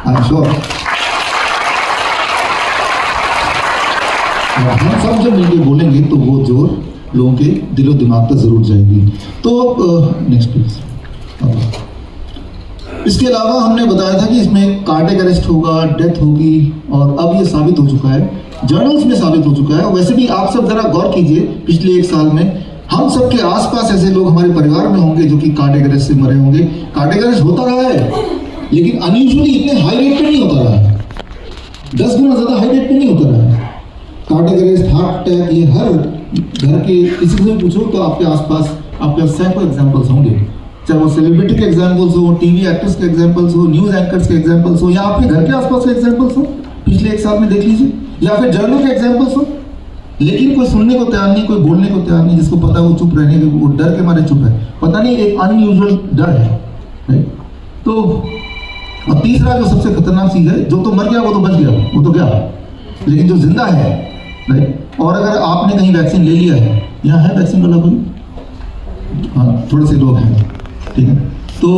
आई एम श्योर। हम सब जब मिलकर बोलेंगे तो वो जोर लोगों के दिलो दिमाग तक जरूर जाएगी। तो नेक्स्ट प्लीज। इसके अलावा हमने बताया था कि इसमें कार्डियक अरेस्ट होगा, डेथ होगी, और अब ये साबित हो चुका है, जर्नल्स में साबित हो चुका है। वैसे भी आप सब जरा गौर कीजिए, पिछले 1 साल में हम सब के आसपास ऐसे लोग हमारे परिवार में होंगे जो कि कार्डियक अरेस्ट से मरे होंगे। कार्डियक अरेस्ट होता रहा है, लेकिन अनयूजुअली इतने हाई रेट पे नहीं होता रहा है, 10 गुना ज़्यादा हाई रेट पे नहीं होता रहा है। कार्डियक अरेस्ट, हार्ट अटैक, ये हर घर के किसी से पूछो तो आपके आसपास आपके सैकड़ों एग्जाम्पल्स होंगे, चाहे वो सेलिब्रिटी के एग्जाम्पल्स हो, टीवी एक्टर्स के एग्जाम्पल्स हो, न्यूज़ एंकर्स के एग्जाम्पल्स हो, या आपके घर के आसपास के एग्जाम्पल्स हो, पिछले 1 साल में देख लीजिए, या फिर जर्नल के एग्जाम्पल्स हो। लेकिन कोई सुनने को तैयार नहीं, कोई बोलने को तैयार नहीं, जिसको पता है वो चुप रहने के, वो डर के मारे चुप है। पता नहीं, एक अनयूजुअल डर है, राइट। तो और तीसरा जो सबसे खतरनाक चीज़ है, जो तो मर गया वो तो बच गया, वो तो गया, लेकिन जो जिंदा है, राइट। और अगर आपने कहीं वैक्सीन ले लिया है, यहाँ है वैक्सीन वाला कोई? हाँ, थोड़े से लोग हैं, ठीक है। तो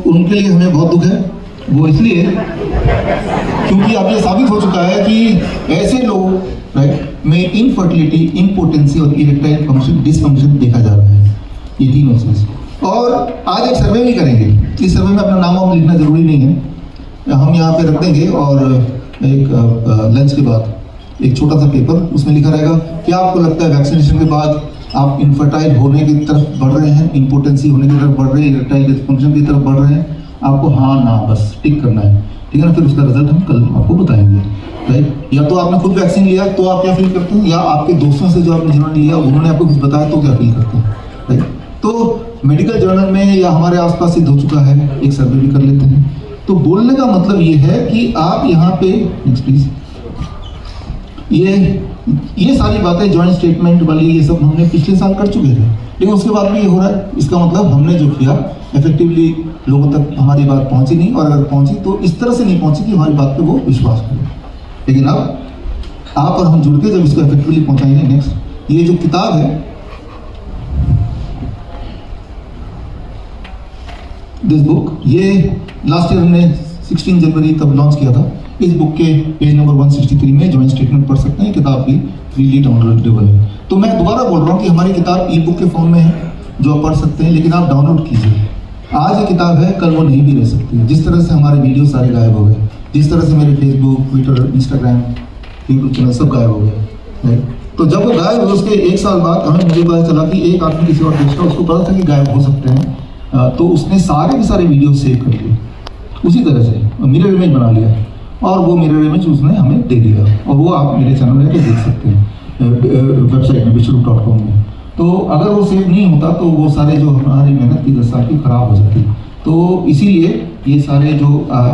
उनके लिए हमें बहुत दुख है। वो इसलिए क्योंकि अब ये साबित हो चुका है कि ऐसे लोग, राइट, में इनफर्टिलिटी, इम्पोटेंसी और इरेक्टाइल फंक्शन डिसफंक्शन देखा जा रहा है, ये तीनों चीज़। और आज एक सर्वे भी करेंगे, इस सर्वे में अपना नाम वाम लिखना जरूरी नहीं है, हम यहाँ पे रख देंगे, और एक लंच के बाद एक छोटा सा पेपर, उसमें लिखा रहेगा क्या आपको लगता है वैक्सीनेशन के बाद आप इनफर्टाइल होने की तरफ बढ़ रहे हैं, इम्पोटेंसी होने की तरफ बढ़ रहे हैं, इरेक्टाइल डिसफंक्शन की तरफ बढ़ रहे हैं? आपको हाँ ना बस टिक करना है, ठीक है ना। फिर उसका रिजल्ट हम कल आपको बताएंगे, राइट। या तो आपने खुद वैक्सीन लिया तो आप क्या फील करते हैं, या आपके दोस्तों से जो आपने जिन्होंने लिया उन्होंने आपको कुछ बताया तो क्या फील करते हैं, राइट। तो मेडिकल जर्नल में या हमारे आसपास सिद्ध हो चुका है, एक सर्वे भी कर लेते हैं। तो बोलने का मतलब ये है कि आप यहाँ पे नेक्स्ट प्लीज, ये सारी बातें जॉइंट स्टेटमेंट वाली ये सब हमने पिछले साल कर चुके थे, लेकिन उसके बाद भी ये हो रहा है। इसका मतलब हमने जो किया इफेक्टिवली लोगों तक हमारी बात पहुंची नहीं, और अगर पहुंची तो इस तरह से नहीं पहुंची कि हमारी बात पे वो विश्वास करें। लेकिन अब आप और हम जुड़ के जब इसको इफेक्टिवली पहुंचाएंगे, नेक्स्ट ये जो किताब है, दिस बुक, ये लास्ट ईयर हमने 16 जनवरी तब लॉन्च किया था। इस बुक के पेज नंबर 163 में जॉइंट स्टेटमेंट पढ़ सकते हैं। किताब भी फ्रीली डाउनलोडेबल है। तो मैं दोबारा बोल रहा हूँ कि हमारी किताब ई बुक के फॉर्म में है जो आप पढ़ सकते हैं, लेकिन आप डाउनलोड कीजिए। आज ये किताब है, कल वो नहीं भी रह सकती है। जिस तरह से हमारे वीडियो सारे गायब हो गए, जिस तरह से मेरे Facebook, Twitter, Instagram, YouTube channel सब गायब हो गए, राइट। तो जब वो गायब हुए उसके 1 साल बाद मुझे पता चला कि एक आदमी किसी और देश का, उसको पता था कि गायब हो सकते हैं, तो उसने सारे के सारे वीडियो सेव कर लिए उसी तरह से, मिरर इमेज बना लिया, और वो मिरर इमेज उसने हमें दे दिया, और वो आप मेरे चैनल में देख सकते हैं वेबसाइट में विश्वरूप.com में। तो अगर वो सेव नहीं होता तो वो सारे जो हमारी मेहनत थी 10 साल की खराब हो जाती। तो इसीलिए ये सारे जो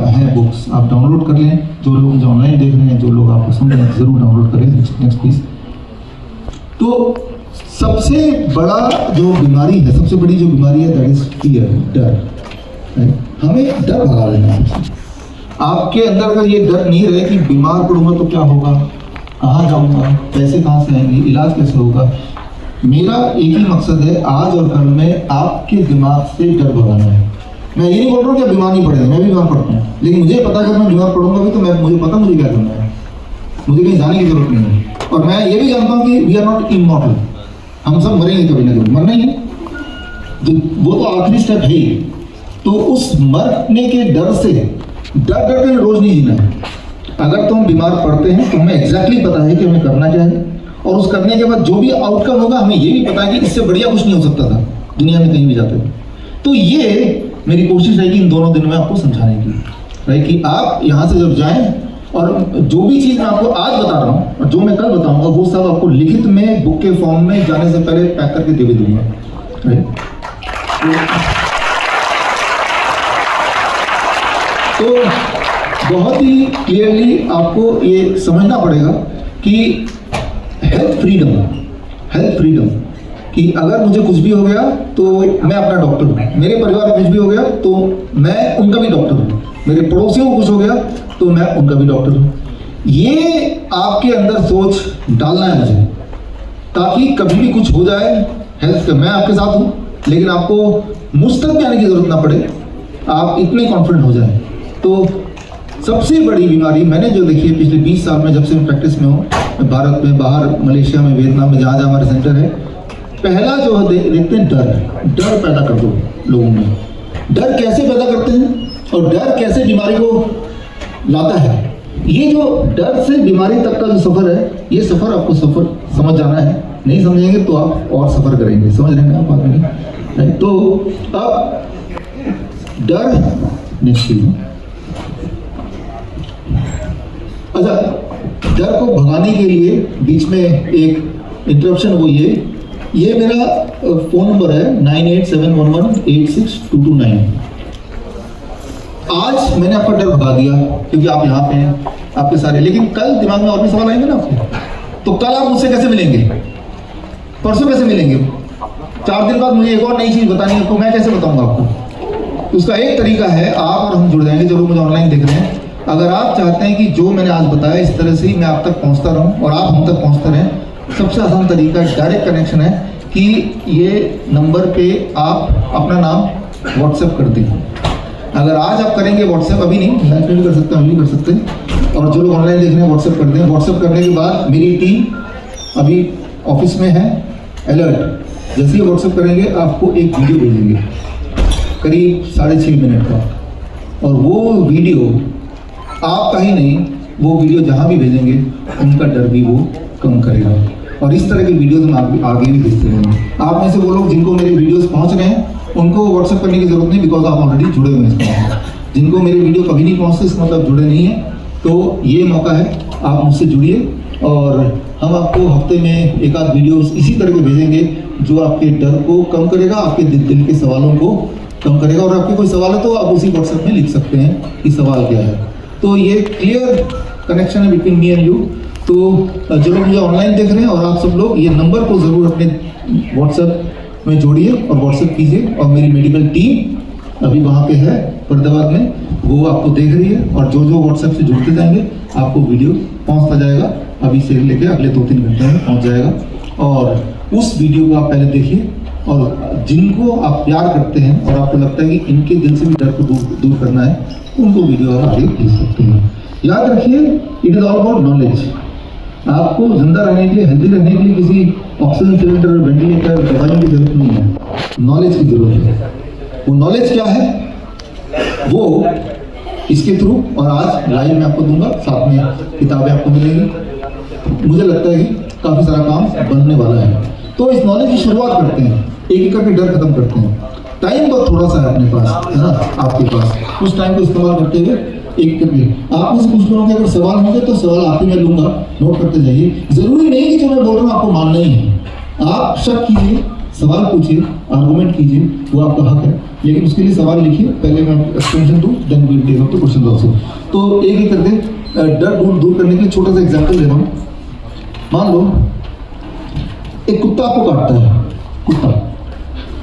हैं बुक्स आप डाउनलोड कर लें। जो लोग जो ऑनलाइन देख रहे हैं, जो लोग आपको समझ रहे हैं, जरूर डाउनलोड करें। Next please. तो सबसे बड़ा जो बीमारी है, सबसे बड़ी जो बीमारी है, दैट इज फियर, डर, राइट। हमें डर भगा लेना है। आपके अंदर अगर ये डर नहीं रहे कि बीमार पड़ूंगा तो क्या होगा, कहाँ जाऊंगा, पैसे कहाँ से आएंगे, इलाज कैसे होगा, मेरा एक ही मकसद है आज और कल में आपके दिमाग से डर भगाना है। मैं ये नहीं बोल रहा हूँ कि आप बीमार नहीं पड़ेंगे, मैं भी बीमार पड़ता हूँ, लेकिन मुझे पता है कि मैं बीमार पड़ूंगा भी तो मुझे पता मुझे क्या करना है, मुझे कहीं जाने की जरूरत नहीं है। और मैं ये भी जानता हूँ कि वी आर नॉट इमॉर्टल, हम सब मरेंगे कभी ना कभी, मरना ही है, वो तो आखिरी स्टेप है ही। तो उस मरने के डर से डर के रोज नहीं जीना है। अगर तो हम बीमार पड़ते हैं तो हमें एग्जैक्टली पता है कि हमें करना क्या है, और उस करने के बाद जो भी आउटकम होगा हमें ये भी पता है कि इससे बढ़िया कुछ नहीं हो सकता था दुनिया में कहीं भी जाते हुए। तो ये मेरी कोशिश रहेगी इन दोनों दिनों में आपको समझाने की, राइट, कि आप यहाँ से जब जाएं और जो भी चीज़ मैं आपको आज बता रहा हूँ और जो मैं कल बताऊंगा वो सब आपको लिखित में बुक के फॉर्म में जाने से पहले पैक करके दे भी दूंगा, राइट। तो बहुत ही क्लियरली आपको ये समझना पड़ेगा कि हेल्थ फ्रीडम कि अगर मुझे कुछ भी हो गया तो मैं अपना डॉक्टर हूँ, मेरे परिवार में कुछ भी हो गया तो मैं उनका भी डॉक्टर हूँ, मेरे पड़ोसियों को कुछ हो गया तो मैं उनका भी डॉक्टर हूँ। ये आपके अंदर सोच डालना है मुझे, ताकि कभी भी कुछ हो जाए हेल्थ का मैं आपके साथ हूँ, लेकिन आपको मुझ तक भी आने की जरूरत ना पड़े, आप इतने कॉन्फिडेंट हो जाए। तो सबसे बड़ी बीमारी मैंने जो देखी है पिछले 20 साल में, जब से मैं प्रैक्टिस में हूँ, भारत में, बाहर, मलेशिया में, वियतनाम में, जहाँ जहाँ हमारे सेंटर है, पहला जो देखते हैं डर पैदा कर दो लोगों में। डर कैसे पैदा करते हैं और डर कैसे बीमारी को लाता है, ये जो डर से बीमारी तक का जो सफ़र है, ये सफ़र आपको समझ जाना है। नहीं समझेंगे तो आप और सफ़र करेंगे, समझ रहे हैं आप बात में। तो अब डर नेक्स्ट, अच्छा, डर को भगाने के लिए बीच में एक इंटरप्शन वो ये मेरा फ़ोन नंबर है 9871186229। आज मैंने आपका डर भगा दिया क्योंकि आप यहाँ पे हैं, आपके सारे, लेकिन कल दिमाग में और भी सवाल आएंगे ना आपको, तो कल आप मुझसे कैसे मिलेंगे, परसों कैसे मिलेंगे, 4 दिन बाद मुझे एक और नई चीज़ बतानी है, तो मैं कैसे बताऊँगा आपको। उसका एक तरीका है, आप और हम जुड़ जाएंगे, जो लोग मुझे ऑनलाइन देख रहे हैं। अगर आप चाहते हैं कि जो मैंने आज बताया इस तरह से ही मैं आप तक पहुंचता रहूं और आप हम तक पहुंचते रहें, सबसे आसान तरीका डायरेक्ट कनेक्शन है कि ये नंबर पे आप अपना नाम व्हाट्सएप कर दें। अगर आज आप करेंगे व्हाट्सएप, अभी नहीं, लाइव में भी कर सकते हैं, हम भी कर सकते हैं, और जो लोग ऑनलाइन देख रहे हैं व्हाट्सएप कर दें। व्हाट्सएप करने के बाद मेरी टीम अभी ऑफिस में है, अलर्ट, जैसे ही व्हाट्सएप करेंगे आपको एक वीडियो भेजेंगे करीब 6.5 मिनट का, और वो वीडियो आपका ही नहीं, वो वीडियो जहाँ भी भेजेंगे उनका डर भी वो कम करेगा। और इस तरह की वीडियोस हम आगे भी भेजते रहेंगे। आप में से वो लोग जिनको मेरे वीडियोस पहुँच रहे हैं उनको व्हाट्सएप करने की जरूरत नहीं, बिकॉज आप ऑलरेडी जुड़े हुए हैं। जिनको मेरे वीडियो कभी नहीं पहुँचते, इसका मतलब जुड़े नहीं है, तो ये मौका है, आप मुझसे जुड़िए और हम आपको हफ्ते में एक आध वीडियोस इसी तरह के भेजेंगे जो आपके डर को कम करेगा, आपके दिल के सवालों को कम करेगा। और आपके कोई सवाल है तो आप उसी व्हाट्सएप में लिख सकते हैं कि सवाल क्या है। तो ये क्लियर कनेक्शन है बिटवीन मी एंड यू। तो जो लोग मुझे ऑनलाइन देख रहे हैं और आप सब लोग, ये नंबर को ज़रूर अपने व्हाट्सएप में जोड़िए और व्हाट्सएप कीजिए। और मेरी मेडिकल टीम अभी वहाँ पे है फरीदाबाद में, वो आपको देख रही है, और जो व्हाट्सएप से जुड़ते जाएंगे आपको वीडियो पहुँचता जाएगा। अभी से लेके अगले 2-3 घंटे में पहुँच जाएगा। और उस वीडियो को आप पहले देखिए, और जिनको आप प्यार करते हैं और आपको लगता है कि इनके दिल से भी डर को दूर करना है, उनको वीडियो आप आगे भेज सकते हैं। याद रखिए, it is all about knowledge. आपको जिंदा रहने के लिए, हेल्दी रहने के लिए किसी ऑक्सीजन सिलेंडर, वेंटिलेटर, दवाइयों की जरूरत नहीं है, नॉलेज की जरूरत है। वो नॉलेज क्या है, वो इसके थ्रू और आज लाइव में आपको दूंगा, साथ में किताबें आपको मिलेंगी। मुझे लगता है कि काफ़ी सारा काम बनने वाला है। तो इस नॉलेज की शुरुआत करते हैं, एक एक करके डर खत्म करते हैं। टाइम बहुत थोड़ा सा है अपने पास, है ना, आपके पास, उस टाइम को इस्तेमाल करते हुए एक करके आप मुझसे पूछ लो कि अगर सवाल होंगे तो सवाल आप ही मैं लूँगा, नोट करते जाइए। ज़रूरी नहीं कि जो मैं बोल रहा हूँ आपको मानना ही है, आप शक कीजिए, सवाल पूछिए, आर्गूमेंट कीजिए, वो आपका हक है, लेकिन उसके लिए सवाल लिखिए। पहले मैं एक्सप्लेनेशन दूँ, then we will take up the question also. तो एक एक करके डर दूर करने के लिए छोटा सा एग्जाम्पल दे रहा हूँ। मान लो एक कुत्ता आपको काटता है, कुत्ता,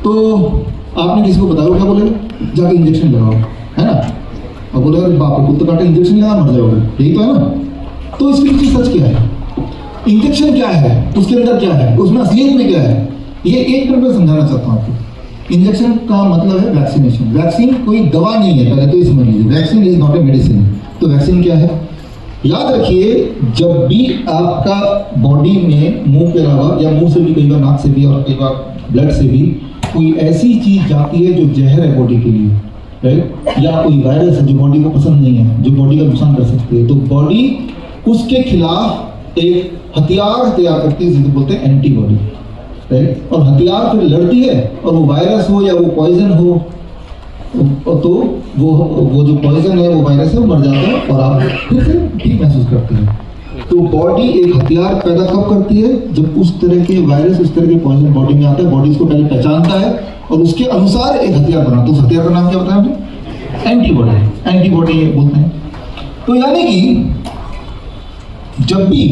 तो आपने किसी को बताया, क्या बोलेगा, जाके इंजेक्शन लगाओ, है ना? और बोले अरे बाप रे कुत्ते काटे इंजेक्शन लगा मर जाओगे, यही तो है ना? तो इसके पीछे सच क्या है, इंजेक्शन क्या है, उसके अंदर क्या है, उसमें असलियत में क्या है, ये एक मिनट में समझाना चाहता हूँ आपको। इंजेक्शन का मतलब है वैक्सीनेशन। वैक्सीन कोई दवा नहीं है, पहले तो ये समझ लीजिए, vaccine is not a medicine. तो वैक्सीन क्या है, याद रखिए, जब भी आपका बॉडी में मुंह के अलावा, या मुंह से भी कई बार, नाक से भी, और कई बार ब्लड से भी कोई ऐसी चीज जाती है जो जहर है बॉडी के लिए, राइट, या कोई वायरस है जो बॉडी को पसंद नहीं है, जो बॉडी का नुकसान कर सकती है, तो बॉडी उसके खिलाफ एक हथियार तैयार करती है जिसे बोलते हैं एंटीबॉडी, राइट। और हथियार फिर लड़ती है, और वो वायरस हो या वो पॉइजन हो, तो वो जो पॉइजन है, वो वायरस है, वो मर जाता है और आप फिर से ठीक महसूस करते हैं। तो बॉडी एक हथियार पैदा कब करती है, जब उस तरह के वायरस, उस तरह के पॉइजन बॉडी में आता है, बॉडी इसको पहले पहचानता है और उसके अनुसार एक हथियार बनाता है। उस हथियार का नाम क्या बताया आपने, एंटीबॉडी। एंटीबॉडी बोलते हैं। तो यानी कि जब भी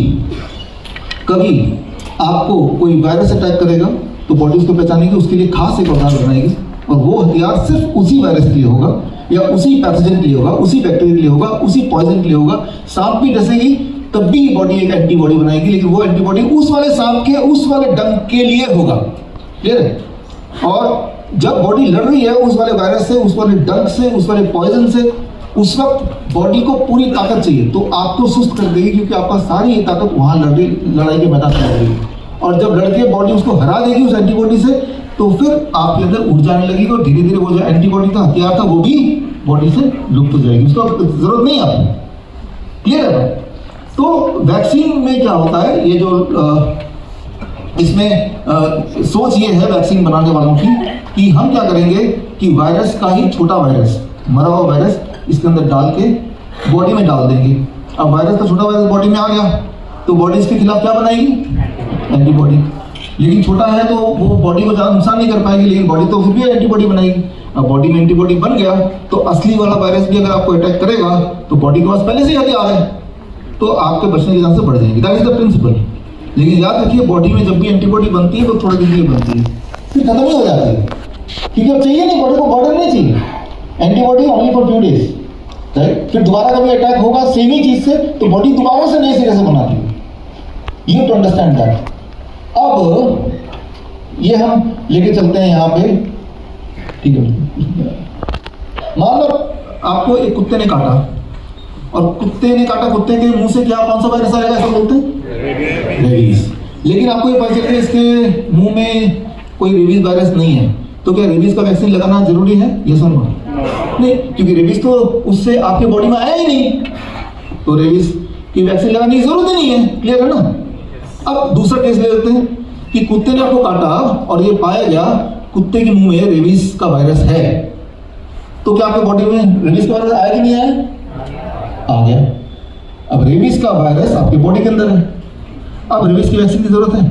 कभी आपको कोई वायरस अटैक करेगा तो बॉडी उसको पहचानेगी, उसके लिए खास एक औजार बनाएगी, और वो हथियार सिर्फ उसी वायरस के लिए होगा, या उसी पैथोजन के लिए होगा, उसी बैक्टीरिया के लिए होगा, उसी पॉइजन के लिए होगा। सांप भी डसेगी तब भी बॉडी एक एंटीबॉडी बनाएगी, लेकिन वो एंटीबॉडी उस वाले सांप के, उस वाले डंक के लिए होगा। क्लियर है? और जब बॉडी लड़ रही है उस वाले वायरस से, उस वाले डंक से, उस वाले पॉइजन से, उस वक्त बॉडी को पूरी ताकत चाहिए, तो आपको सुस्त कर देगी, क्योंकि आपका सारी ये ताकत वहां लड़ाई के मैदान में लगेगी। और जब लड़के बॉडी उसको हरा देगी उस एंटीबॉडी से, तो फिर आपके अंदर ऊर्जा आने लगेगी, और धीरे धीरे वो जो एंटीबॉडी का हथियार था वो भी बॉडी से लुप्त हो जाएगी, उसको जरूरत नहीं आपको। क्लियर है? तो वैक्सीन में क्या होता है, ये जो इसमें सोच ये है वैक्सीन बनाने वालों की, कि हम क्या करेंगे कि वायरस का ही छोटा वायरस, मरा हुआ वायरस इसके अंदर डाल के बॉडी में डाल देंगे। अब वायरस का छोटा वायरस बॉडी में आ गया तो बॉडी इसके खिलाफ क्या बनाएगी, एंटीबॉडी। लेकिन छोटा है तो वो बॉडी को ज़्यादा नुकसान नहीं कर पाएगी, लेकिन बॉडी तो फिर भी एंटीबॉडी बनाएगी। अब बॉडी में एंटीबॉडी बन गया तो असली वाला वायरस भी अगर आपको अटैक करेगा तो बॉडी के पास पहले से ही हथियार है, तो आपके बचने की चांसेस बढ़ जाएंगे। That is the principle. लेकिन याद रखिए, बॉडी में जब भी एंटीबॉडी बनती है वो थोड़े दिन के लिए बनती है, फिर खत्म ही हो जाती है, क्योंकि अब चाहिए नहीं, बॉडी को बर्डन नहीं चाहिए। Antibody only for few days, right. फिर दोबारा कभी अटैक होगा सेम ही चीज से, तो बॉडी दोबारा से नए सिरे से बनाती है। You to understand that. अब ये हम लेके चलते हैं यहाँ पे, ठीक है। मान लो आपको एक कुत्ते ने काटा, और कुत्ते ने काटा, कुत्ते के मुंह से क्या, कौन सा वायरस आएगा, ऐसा बोलते हैं रेबीज। लेकिन आपको ये पता चल गया इसके मुंह में कोई रेबीज वायरस नहीं है, तो क्या रेबीज का वैक्सीन लगाना जरूरी है, ये सुनो? नहीं, क्योंकि रेबीज तो उससे आपके बॉडी में आया ही नहीं, तो रेबीज की वैक्सीन लगाने की जरूरत ही नहीं है। क्लियर है ना? अब दूसरा केस ले लेते हैं कि कुत्ते ने आपको काटा और ये पाया गया कुत्ते के मुंह में रेबीज का वायरस है, तो क्या आपके बॉडी में रेबीज का वायरस आया कि नहीं आया? आ गया। अब रेबीज का वायरस आपके बॉडी के अंदर है, अब रेबीज की वैक्सीन की जरूरत है?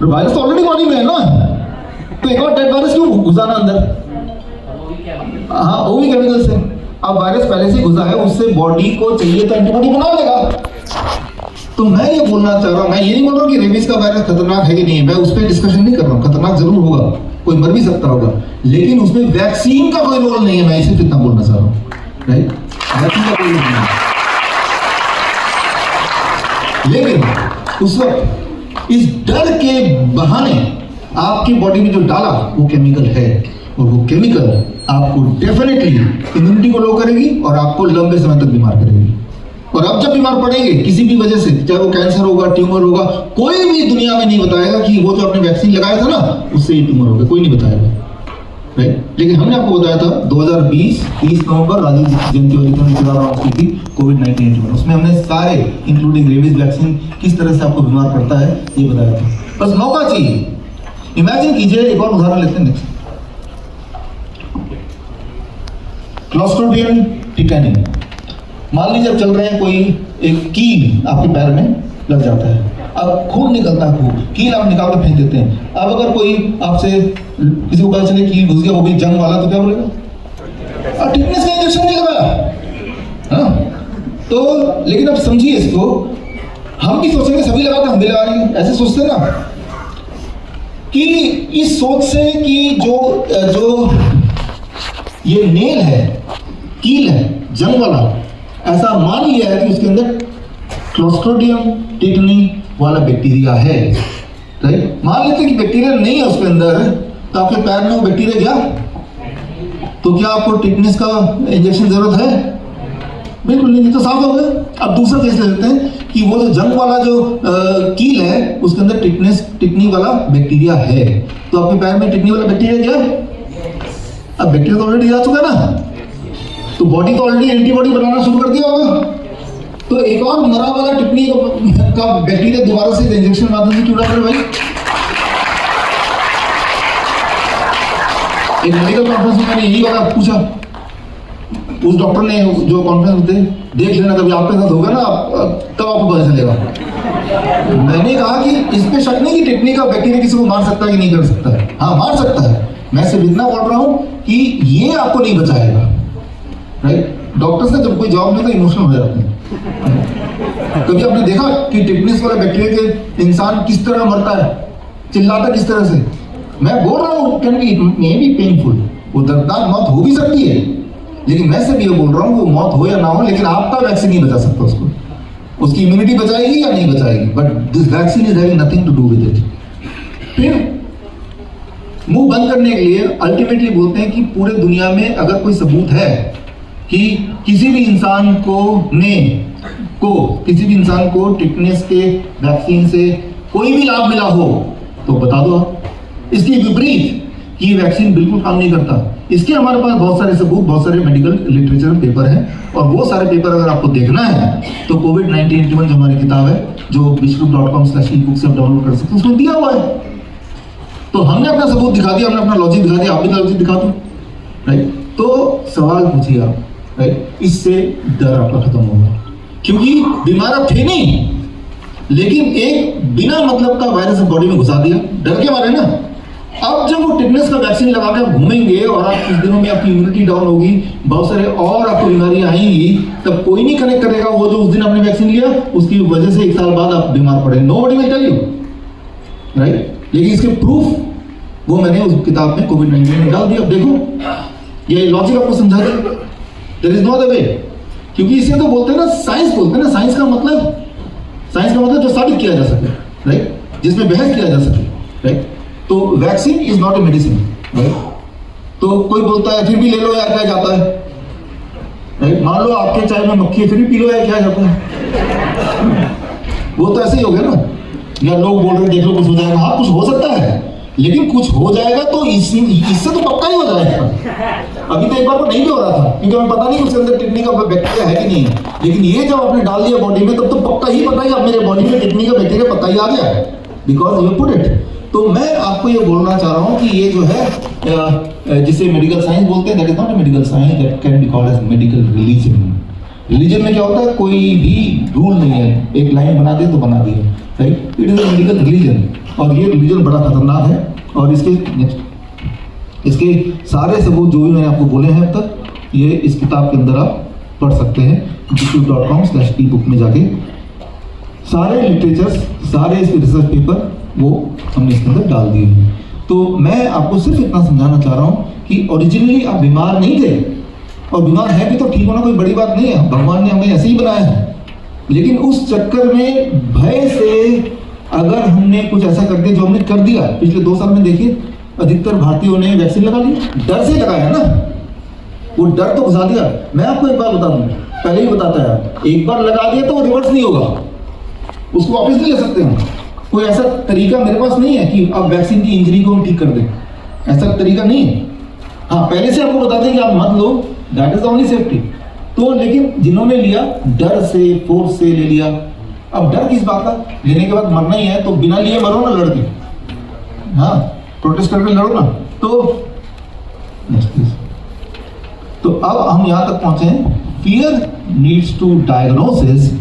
वायरस तो ऑलरेडी बॉडी में है ना, तो एक और डेड वायरस क्यों घुसाना अंदर? हाँ, वो भी केमिकल से। अब वायरस पहले से घुसा है, उससे बॉडी को चाहिए तो एंटीबॉडी बना लेगा। तो मैं ये बोलना चाह रहा हूँ, मैं ये नहीं बोल रहा हूँ कि रेबीज का वायरस खतरनाक है कि नहीं, मैं उस पर डिस्कशन नहीं कर रहा हूँ। खतरनाक जरूर होगा, कोई मर भी सकता होगा, लेकिन उसमें वैक्सीन का कोई रोल नहीं है। मैं सिर्फ इतना बोलना चाह रहा हूँ, राइट। वैक्सीन का कोई रोल नहीं है, लेकिन उस वक्त इस डर के बहाने आपकी बॉडी में जो डाला वो केमिकल है, और वो केमिकल आपको डेफिनेटली इम्यूनिटी को लो करेगी और आपको लंबे समय तक बीमार करेगी। और अब जब बीमार पड़ेंगे किसी भी वजह से, चाहे वो कैंसर होगा, ट्यूमर होगा, कोई भी दुनिया में नहीं बताएगा कि वो जो आपने वैक्सीन लगाया था ना उससे ये ट्यूमर हो गया, कोई नहीं बताएगा, राइट। लेकिन हमने आपको बताया था 2020 30 नवंबर राजीव जयंती वाली की थी कोविड-19, उसमें हमने सारे इंक्लूडिंग रेबीज वैक्सीन किस तरह से आपको बीमार करता है ये बताया था। बस मौका चाहिए। इमेजिन कीजिए, एक और उदाहरण लेते हैं नेक्स्ट, क्लॉस्ट्रिडियम टिकानी। मान लीजिए अब चल रहे हैं, कोई एक कील आपके पैर में लग जाता है, अब खून निकलता है, खून कील आप निकाल कर फेंक देते हैं। अब अगर कोई आपसे, किसी को पता चले कील घुस गया, वो भी जंग वाला, तो क्या बोलेगा? टिटनेस का इंजेक्शन नहीं लगाया, हाँ? तो लेकिन अब समझिए इसको, हम भी सोचेंगे सभी लगाते, हम भी लगा रहे हैं, ऐसे सोचते ना, कि इस सोच से कि जो ये नेल है, कील है, जंग वाला, ऐसा मान लिया है कि उसके अंदर क्लोस्ट्रिडियम टिटनी वाला बैक्टीरिया है, राइट। मान लेते हैं कि बैक्टीरिया नहीं है उसके अंदर, तो आपके पैर में वो बैक्टीरिया गया, तो क्या आपको टिटनेस का इंजेक्शन जरूरत है? बिल्कुल नहीं, तो साफ हो गया। अब दूसरा केस ले लेते हैं कि वो जो जंग वाला जो कील है उसके अंदर टिटनी वाला बैक्टीरिया है, तो आपके पैर में टिटनी वाला बैक्टीरिया गया? अब बैक्टीरिया तो ऑलरेडी जा चुका ना, तो बॉडी तो ऑलरेडी एंटीबॉडी बनाना शुरू कर दिया होगा, तो एक और मरा वाला टिटनी का बैक्टीरिया दोबारा से इंजेक्शन माध्यम से क्यों डाल रहे भाई? एक मेडिकल कॉन्फ्रेंस में मैंने यही वाला पूछा, उस डॉक्टर ने जो कॉन्फ्रेंस होते देख लेना, कभी आपके साथ होगा ना तब आपको पता चलेगा। मैंने कहा कि इस पे शक नहीं कि टिटनी का बैक्टीरिया किसी को मार सकता है कि नहीं कर सकता है, हाँ मार सकता है, मैं सिर्फ इतना बोल रहा हूँ कि ये आपको नहीं बचाएगा, राइट। डॉक्टर्स ने जब कोई जॉब में तो इमोशनल हो जाते हैं। कभी आपने देखा कि टिटनेस वाला बैक्टीरिया के इंसान किस तरह मरता है, चिल्लाता किस तरह से? मैं बोल रहा हूँ can be may be painful, वो दर्दनाक मौत हो भी सकती है, लेकिन मैं सिर्फ ये बोल रहा हूँ वो मौत हो या ना हो, लेकिन आपका वैक्सीन नहीं बचा सकता उसको, उसकी इम्यूनिटी बचाएगी या नहीं बचाएगी, but this vaccine is having nothing to do with it. फिर मुंह बंद करने के लिए अल्टीमेटली बोलते हैं कि पूरे दुनिया में अगर कोई सबूत है कि किसी भी इंसान को टिटनेस के वैक्सीन से कोई भी लाभ मिला हो तो बता दो आप। इसके विपरीत कि ये वैक्सीन बिल्कुल काम नहीं करता, इसके हमारे पास बहुत सारे सबूत, बहुत सारे मेडिकल लिटरेचर पेपर हैं, और वो सारे पेपर अगर आपको देखना है तो कोविड-19 जो हमारी किताब है जो vishnu.com/ebook से आप डाउनलोड कर सकते हैं, उसमें दिया हुआ है। तो हमने अपना सबूत दिखा दिया, हमने अपना लॉजिक दिखा दिया, आप भी लॉजिक दिखा दो, राइट। तो सवाल पूछिए आप, राइट, इससे डर आपका खत्म होगा, क्योंकि बीमार आप थे नहीं, लेकिन एक बिना मतलब का वायरस बॉडी में घुसा दिया, डर के मारे ना। अब जब वो टिटनेस का वैक्सीन लगा के आप घूमेंगे और आप कुछ दिनों में आपकी इम्यूनिटी डाउन होगी, बहुत सारे और आपको बीमारियां आएंगी, तब कोई नहीं कनेक्ट करेगा वो जो उस दिन आपने वैक्सीन लिया उसकी वजह से 1 साल बाद आप बीमार पड़े। Nobody will tell you, right. लेकिन इसके प्रूफ वो मैंने उस किताब में कोविड-19 में डाल दिया। देखो ये लॉजिक आपको समझा दे, there is no other way, क्योंकि इसे तो बोलते हैं ना साइंस, बोलते हैं ना साइंस का मतलब जो साबित किया जा सके, राइट, जिसमें बहस किया जा सके, राइट। तो vaccine is not a medicine, right. तो कोई बोलता है फिर भी ले लो यार क्या जाता है, राइट। मान लो आपके चाय में मक्खी है फिर भी पी लो यार क्या जाता है, वो तो ऐसे ही हो गया ना। या लोग बोल रहे देख लो कुछ हो जाएगा, हाँ कुछ हो सकता है, लेकिन कुछ हो जाएगा तो इससे तो पक्का ही हो जाएगा। अभी तो एक बार को नहीं भी हो रहा था क्योंकि हमें पता नहीं उसके अंदर टिटनी का बैक्टीरिया है कि नहीं है, लेकिन ये जब आपने डाल दिया बॉडी में तब तो पक्का ही पता ही अब मेरे बॉडी में टिटनी का बैक्टीरिया पता ही आ गया है, बिकॉज यू पुट इट। तो मैं आपको ये बोलना चाह रहा हूँ कि ये जो है जिसे मेडिकल साइंस बोलते हैं, that is not a medical science, that can be called as medical religion. Religion में क्या होता है, कोई भी रूल नहीं है, एक लाइन बना दे तो बना दिए, right. It is a medical religion, और ये रिलीजन बड़ा खतरनाक है। और इसके सारे सबूत जो भी मैंने आपको बोले हैं अब तक, ये इस किताब के अंदर आप पढ़ सकते हैं, vishnu.com/ebook में जाके सारे लिटरेचर्स, सारे इसके रिसर्च पेपर वो हमने इसके अंदर डाल दिए हैं। तो मैं आपको सिर्फ इतना समझाना चाह रहा हूँ कि ओरिजिनली आप बीमार नहीं थे, और बीमार है भी तो ठीक होना कोई बड़ी बात नहीं है, भगवान ने हमें ऐसे ही बनाया है। लेकिन उस चक्कर में भय से अगर हमने कुछ ऐसा कर दिया जो हमने कर दिया पिछले 2 साल में, देखिए अधिकतर भारतीयों ने वैक्सीन लगा ली, डर से लगाया ना, वो डर तो घुसा दिया। मैं आपको एक बात बता दूं, पहले ही बताता है, एक बार लगा दिया तो वो रिवर्स नहीं होगा, उसको वापस नहीं ले सकते हम। कोई ऐसा तरीका मेरे पास नहीं है कि अब वैक्सीन की इंजरी को हम ठीक कर दें, ऐसा तरीका नहीं है। हाँ पहले से आपको बताते हैं कि आप मत लो, that is the only safety. तो लेकिन जिन्होंने लिया डर से, फोर्स से ले लिया, अब डर किस बात का, लेने के बाद मरना ही है तो बिना लिए मरो ना लड़के, हाँ प्रोटेस्ट करके लड़ो ना। तो अब हम यहाँ तक पहुंचे हैं, fear needs to diagnosis,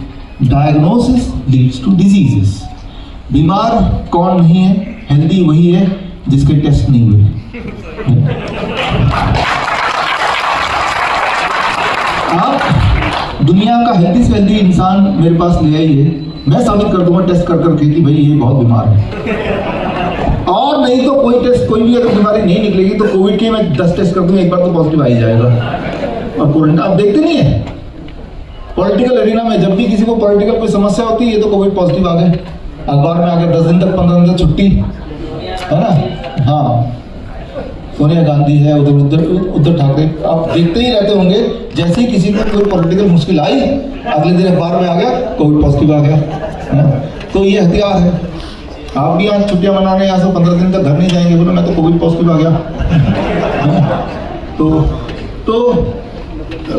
diagnosis leads to diseases. बीमार कौन नहीं है, हेल्दी वही है जिसके टेस्ट नहीं हुए। आप दुनिया का हेल्दी से हेल्दी इंसान मेरे पास ले आइए, मैं साबित कर दूंगा टेस्ट कर करके कि भाई ये बहुत बीमार है, और नहीं तो कोई टेस्ट, कोई भी अगर बीमारी नहीं निकलेगी तो कोविड के मैं 10 टेस्ट कर दूंगा, एक बार तो पॉजिटिव आ ही जाएगा। और कोरोना आप देखते नहीं है पॉलिटिकल एरिना में, जब भी किसी को पॉलिटिकल कोई समस्या होती है, ये तो कोविड पॉजिटिव आ गए, अखबार में आ गए, 10 दिन तक 15 दिन तक छुट्टी, है ना। हाँ, सोनिया गांधी है, उद्धव ठाकरे, आप देखते ही रहते होंगे, जैसे ही किसी को कोई पॉलिटिकल मुश्किल आई, अगले दिन अखबार में आ गया कोविड पॉजिटिव आ गया, है ना? तो ये हथियार है। आप भी आज छुट्टियां मनाने यहाँ से 15 दिन तक घर नहीं जाएंगे, बोलो मैं तो कोविड पॉजिटिव आ गया। तो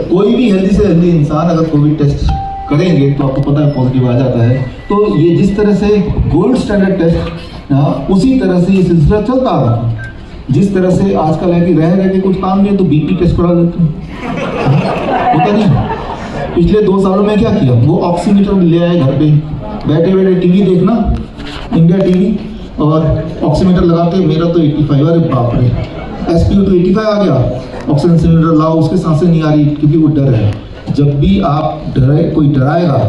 कोई भी हेल्दी से हेल्दी इंसान अगर कोविड टेस्ट करेंगे तो आपको पता है पॉजिटिव आ जाता है। तो ये जिस तरह से गोल्ड स्टैंडर्ड टेस्ट, उसी तरह से ये सिलसिला चलता आ रहा है। जिस तरह से आजकल है कि रह के कुछ काम नहीं है तो बीपी टेस्ट करा देते हैं, होता नहीं। पिछले 2 सालों में क्या किया, वो ऑक्सीमीटर ले आए घर पे, बैठे बैठे टीवी देखना, इंडिया टीवी, और ऑक्सीमीटर लगा के मेरा तो 85, अरे बाप रे, SpO2 85 आ गया, ऑक्सीजन सिलेंडर लाओ, उसके सांसें नहीं आ रही क्योंकि वो डर है। जब भी आप डरे, कोई डराएगा,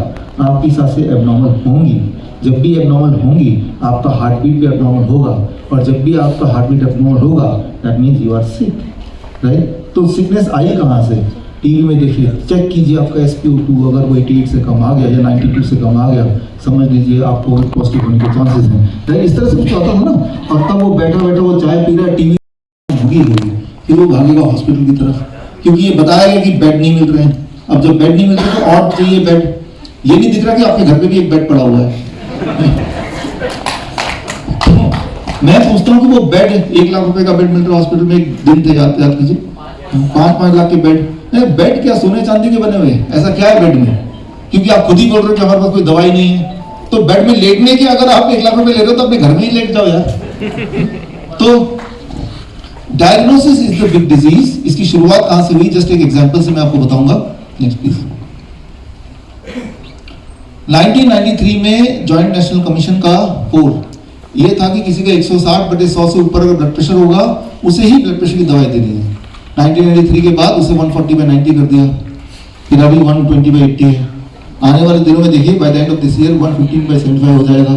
आपकी सांसें एबनॉर्मल होंगी, जब भी एबनॉर्मल होंगी आपका हार्ट बीट भी एबनॉर्मल होगा, और जब भी आपका हार्ट बीट एबनॉर्मल होगा that means you are sick, right. तो सिकनेस आई कहाँ से, टीवी में देखिए, चेक कीजिए आपका SpO2 अगर वो 88 से कम आ गया या 92 से कम आ गया, समझ लीजिए आपको पॉजिटिव होने के चांसेस हैं। इस तरह से कुछ आता था ना, और तब वो बैठा बैठा वो चाय पी रहा है, टीवी होगी, फिर वो भागेगा हॉस्पिटल की तरफ, क्योंकि ये बताया गया कि बेड नहीं मिल रहे हैं। अब जब बेड नहीं मिल रहे तो और चाहिए बेड, ये नहीं दिख रहा कि आपके घर पे भी एक बेड पड़ा हुआ है। मैं पूछता हूँ कि वो बेड 1 लाख रुपए का बेड मिल रहा है हॉस्पिटल में, एक दिन थे, याद कीजिए, 5-5 लाख के बेड। बेड क्या सोने चांदी के बने हुए हैं, ऐसा क्या है बेड में? क्योंकि आप खुद ही बोल रहे हो कि हमारे पास कोई दवाई नहीं है, तो बेड में लेटने की अगर आप 1 लाख रुपए ले रहे हो तो अपने घर में ही लेट जाओ यार। तो diagnosis is the big disease. इसकी शुरुआत कहां से हुई, जस्ट एक एग्जांपल से मैं आपको बताऊंगा। Next please. 1993 में जॉइंट नेशनल कमीशन का 4 ये था कि किसी का 160/100 से ऊपर अगर ब्लड प्रेशर होगा उसे ही ब्लड प्रेशर की दवाई देनी है। 1993 के बाद उसे 140/90 कर दिया, फिर अभी 120/80 है। आने वाले दिनों में देखिए by the end of this year 115/75 हो जाएगा,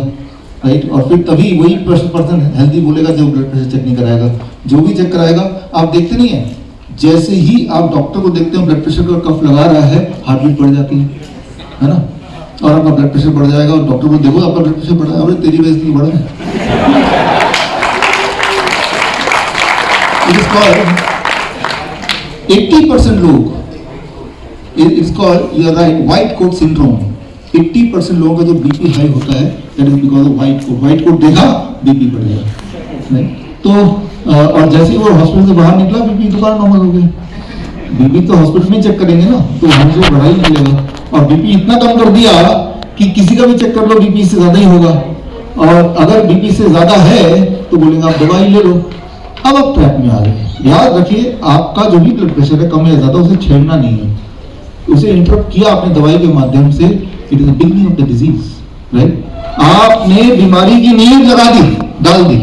राइट। और फिर तभी वही पर्सन हेल्दी बोलेगा जो ब्लड प्रेशर चेक नहीं कराएगा। जो भी चेक कराएगा, आप देखते नहीं है, जैसे ही आप डॉक्टर को देखते हो ब्लड प्रेशर का कफ लगा रहा है, हार्ट बीट बढ़ जाती है ना, और आपका ब्लड प्रेशर बढ़ जाएगा, और डॉक्टर को देखो आपका ब्लड प्रेशर बढ़ा है, अरे तेरी वजह से बढ़ा है। इट इज कॉल्ड 80% लोग, it's called, you are right, white coat syndrome. 80% लोगों का जो बीपी हाई होता है that is because of white coat. White coat देखा, बीपी बढ़ गया, राइट। तो और जैसे ही वो हॉस्पिटल से बाहर निकला, बीपी दोबारा नॉर्मल हो गया। बीपी तो हॉस्पिटल में चेक करेंगे ना, तो वहां से बढ़ा ही मिलेगा। और बीपी इतना कम कर दिया कि किसी का भी चेक कर लो बीपी से ज्यादा ही होगा, और अगर बीपी से ज्यादा है तो बोलेंगे आप दवाई ले लो। अब आप ट्रैक में आ गए। याद रखिए, आपका जो भी ब्लड प्रेशर है कम या ज्यादा, उसे छेड़ना नहीं है, उसे इंटरप्ट किया आपने दवाई के माध्यम से, it is the beginning of the disease, right. आपने बीमारी की नींव लगा दी, डाल दी।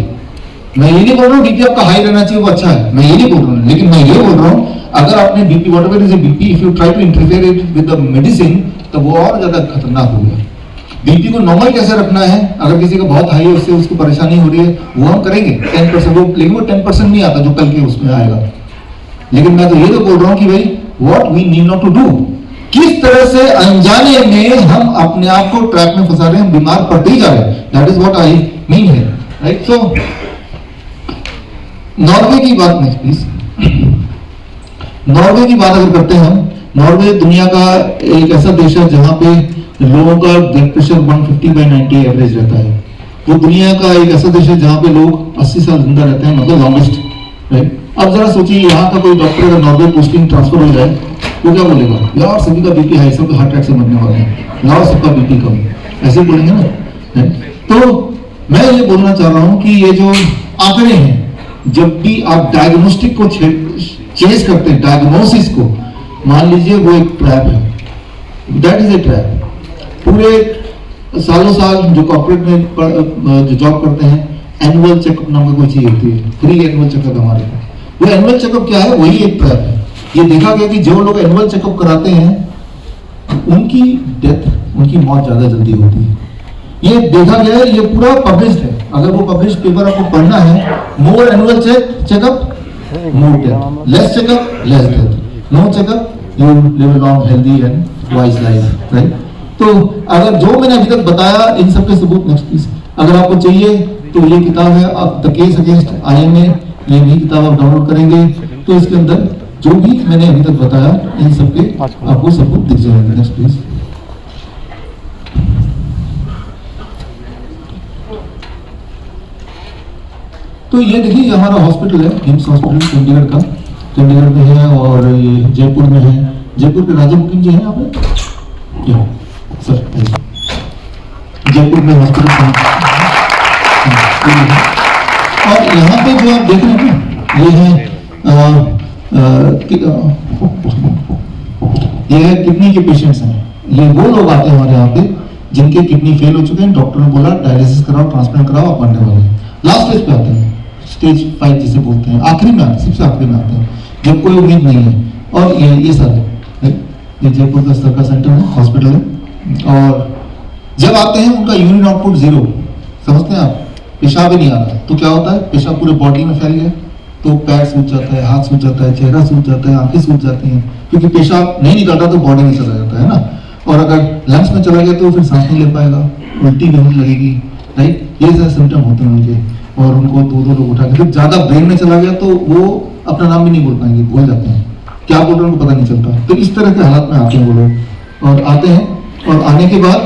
मैं ये नहीं बोल रहा हूँ बीपी आपका हाई रहना चाहिए वो अच्छा है, मैं ये नहीं बोल रहा हूँ, लेकिन मैं ये बोल रहा हूँ अगर आपने BP, whatever is BP, if you try to interfere it with the medicine, तो वो और ज्यादा खतरनाक हो गया। बीपी को नॉर्मल कैसे रखना है, अगर किसी का बहुत हाई है, उससे उसको परेशानी हो रही है, वो हम करेंगे 10%, वो लेकिन वो 10% नहीं आता जो कल के उसमें आएगा। लेकिन मैं तो ये तो बोल रहा हूँ कि भाई what we need not to do, किस तरह से अनजाने में हम अपने आप को ट्रैप में फंसा रहे हैं, हम बीमार पड़ते ही जा रहे हैं, that is what I mean है, राइट। सो नॉर्वे की बात नहीं प्लीज, नॉर्वे की बात अगर करते हैं हम, नॉर्वे दुनिया का एक ऐसा देश है जहां पे लोगों का ब्लड प्रेशर 150/90 एवरेज रहता है। वो दुनिया का एक ऐसा देश है जहां पे लोग 80 साल जिंदा रहते हैं, मतलब लॉन्गेस्ट, राइट। अब जरा सोचिए, यहाँ का कोई डॉक्टर अगर नॉर्वे पोस्टिंग ट्रांसफर हो जाए, वो क्या बोलेगा, यार सभी का बीपी हाई, सब हार्ट अटैक से मरने वाले हैं, यार सबका बीपी कम, ऐसे बोलेंगे ना। तो मैं ये बोलना चाह रहा हूँ कि ये जो आंकड़े हैं, जब भी आप डायग्नोस्टिक को चेंज करते हैं, डायग्नोसिस को, मान लीजिए वो एक ट्रैप है, दैट इज ए ट्रैप। पूरे सालों साल जो कॉर्पोरेट में जो जॉब करते हैं, एनुअल चेकअप नाम का कोई चीज होती है, फ्री एनुअल चेकअप हमारे पास। वो एनुअल चेकअप क्या है, वही एक ट्रैप है। ये देखा गया कि जो लोग एनुअल चेकअप कराते हैं उनकी डेथ, उनकी मौत ज्यादा जल्दी होती है। ये देखा गया है, ये पूरा पब्लिश्ड है। अगर वो पब्लिश पेपर आपको पढ़ना है, more annual checkup, more death, less checkup, less death, no checkup, you live long healthy and wise life, right. तो अगर जो मैंने अभी तक बताया इन सब के सबूत, नेक्स्ट प्लीज, अगर आपको चाहिए तो ये किताब है द केस अगेंस्ट IMA, ये भी किताब आप डाउनलोड करेंगे तो इसके अंदर जो भी मैंने अभी तक बताया इन सब के आपको सबूत दिख जाएंगे। Next please. तो ये देखिए हमारा हॉस्पिटल है, हिम्स हॉस्पिटल चंडीगढ़ का, चंडीगढ़ में है और ये जयपुर में है। जयपुर के राजा मुकिम जी हैं यहाँ पे, सर जयपुर में हॉस्पिटल। और यहाँ पे जो आप देख रहे हैं ना, ये है ये है किडनी के पेशेंट्स हैं। ये वो लोग आते हैं हमारे यहाँ पे जिनके किडनी फेल हो चुके हैं, डॉक्टर ने बोला डायलिसिस कराओ, ट्रांसप्लांट कराओ, आप मरने वाले। लास्ट स्टेज पे आते हैं, स्टेज 5 जिसे बोलते हैं, आखिरी में आते हैं, सबसे आखिरी में आते हैं जब कोई उम्मीद नहीं है। और ये सारे ये जयपुर का स्तर का सेंटर है, हॉस्पिटल है। और जब आते हैं उनका यूरिन आउटपुट 0, समझते हैं आप, पेशाब ही नहीं आ रहा, तो क्या होता है, पेशाब पूरे बॉडी में फैल गया तो पैर सूज जाता है, हाथ सूज जाता है, चेहरा सूज जाता है, आंखें सूज जाती हैं, क्योंकि पेशाब नहीं निकलता तो बॉडी में चला जाता है ना। और अगर लंग्स में चला गया तो फिर सांस नहीं ले पाएगा, उल्टी भी होने लगेगी, राइट। ये सारे सिम्टम होते हैं उनके, और उनको 2-2 लोग उठा के, फिर ज्यादा ब्रेन में चला गया तो वो अपना नाम भी नहीं बोल पाएंगे, भूल जाते हैं, क्या बोल रहे हैं उनको पता नहीं चलता। तो इस तरह के हालात में आते हैं वो लोग। और आते हैं और आने के बाद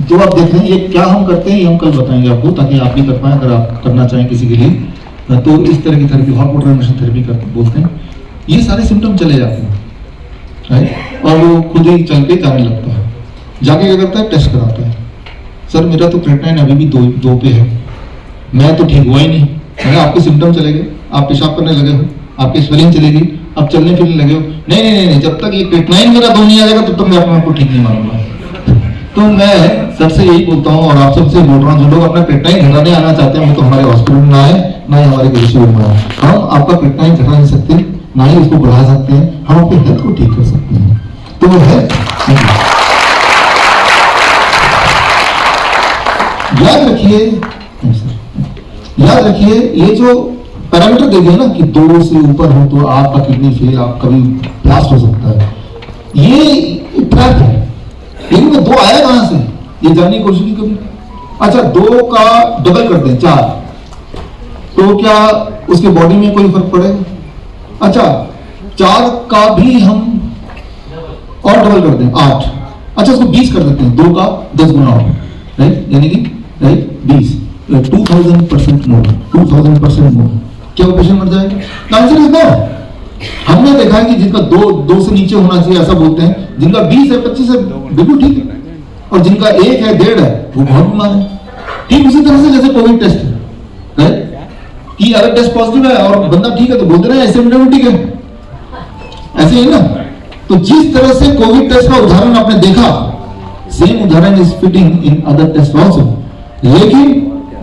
जो आप देख रहे हैं ये क्या हम करते हैं ये हम कल बताएंगे आपको, ताकि आप भी कर पाएं अगर आप करना चाहें किसी के लिए। तो इस तरह की therapy hot water immersion therapy करते बोलते हैं। ये सारे सिम्टम चले जाते हैं, राइट, और वो खुद ही चल के जाने लगता है। जाके क्या करता है, टेस्ट कराता है, सर मेरा तो क्रेटनाइन अभी भी 2 पे है, मैं तो ठीक हुआ ही नहीं। मैंने आपके सिम्टम चले गए, आप पेशाब करने लगे हो, आपकी स्वेलिंग चलेगी, आप चलने फिरने लगे हो, नहीं, जब तक ये क्रेटनाइन मेरा 2 नहीं आ जाएगा तब तक मैं अपने आप को ठीक नहीं मानूंगा। तो मैं सबसे यही बोलता हूँ और आप सबसे बोल रहा हूँ, जो लोग अपना क्रेटनाइन घटाने आना चाहते हैं वो तो हमारे हॉस्पिटल में ना आए, ना ही हमारे कृषि में आए। हम आपका क्रेटनाइन घटा नहीं सकते, ना ही उसको बढ़ा सकते हैं, हम अपने हेल्थ को ठीक कर सकते हैं। तो वो है, याद रखिए ये जो पैरामीटर दे दिया ना कि 2 से ऊपर हो तो आपका किडनी फेल, आप कभी ब्लास्ट हो सकता है, ये ट्रैप है। लेकिन वो 2 आया कहां से, ये जानने की कोशिश की कभी। अच्छा 2 का डबल कर दें 4, तो क्या उसके बॉडी में कोई फर्क पड़ेगा। अच्छा 4 का भी हम और डबल कर दें 8, अच्छा उसको 20 कर देते हैं, 2 का 10 गुना और, राइट, यानी कि राइट 20, 2000% मोर, 2000% मोर, क्या वो पेशेंट मर जाएगा। Answer is no. हमने देखा है कि जिनका 2 से नीचे होना चाहिए ऐसा बोलते हैं, जिनका 20 है 25 है बिल्कुल ठीक है, और जिनका 1 है 1.5 है वो बहुत बीमार है। ठीक उसी तरह से जैसे कोविड टेस्ट है, राइट, कि अगर टेस्ट पॉजिटिव है और बंदा ठीक है तो बोलते हैं एसिम्प्टोमेटिक है, ऐसे ही ना। तो जिस तरह से कोविड टेस्ट का उदाहरण आपने देखा, सेम उदाहरण is fitting in other test also. लेकिन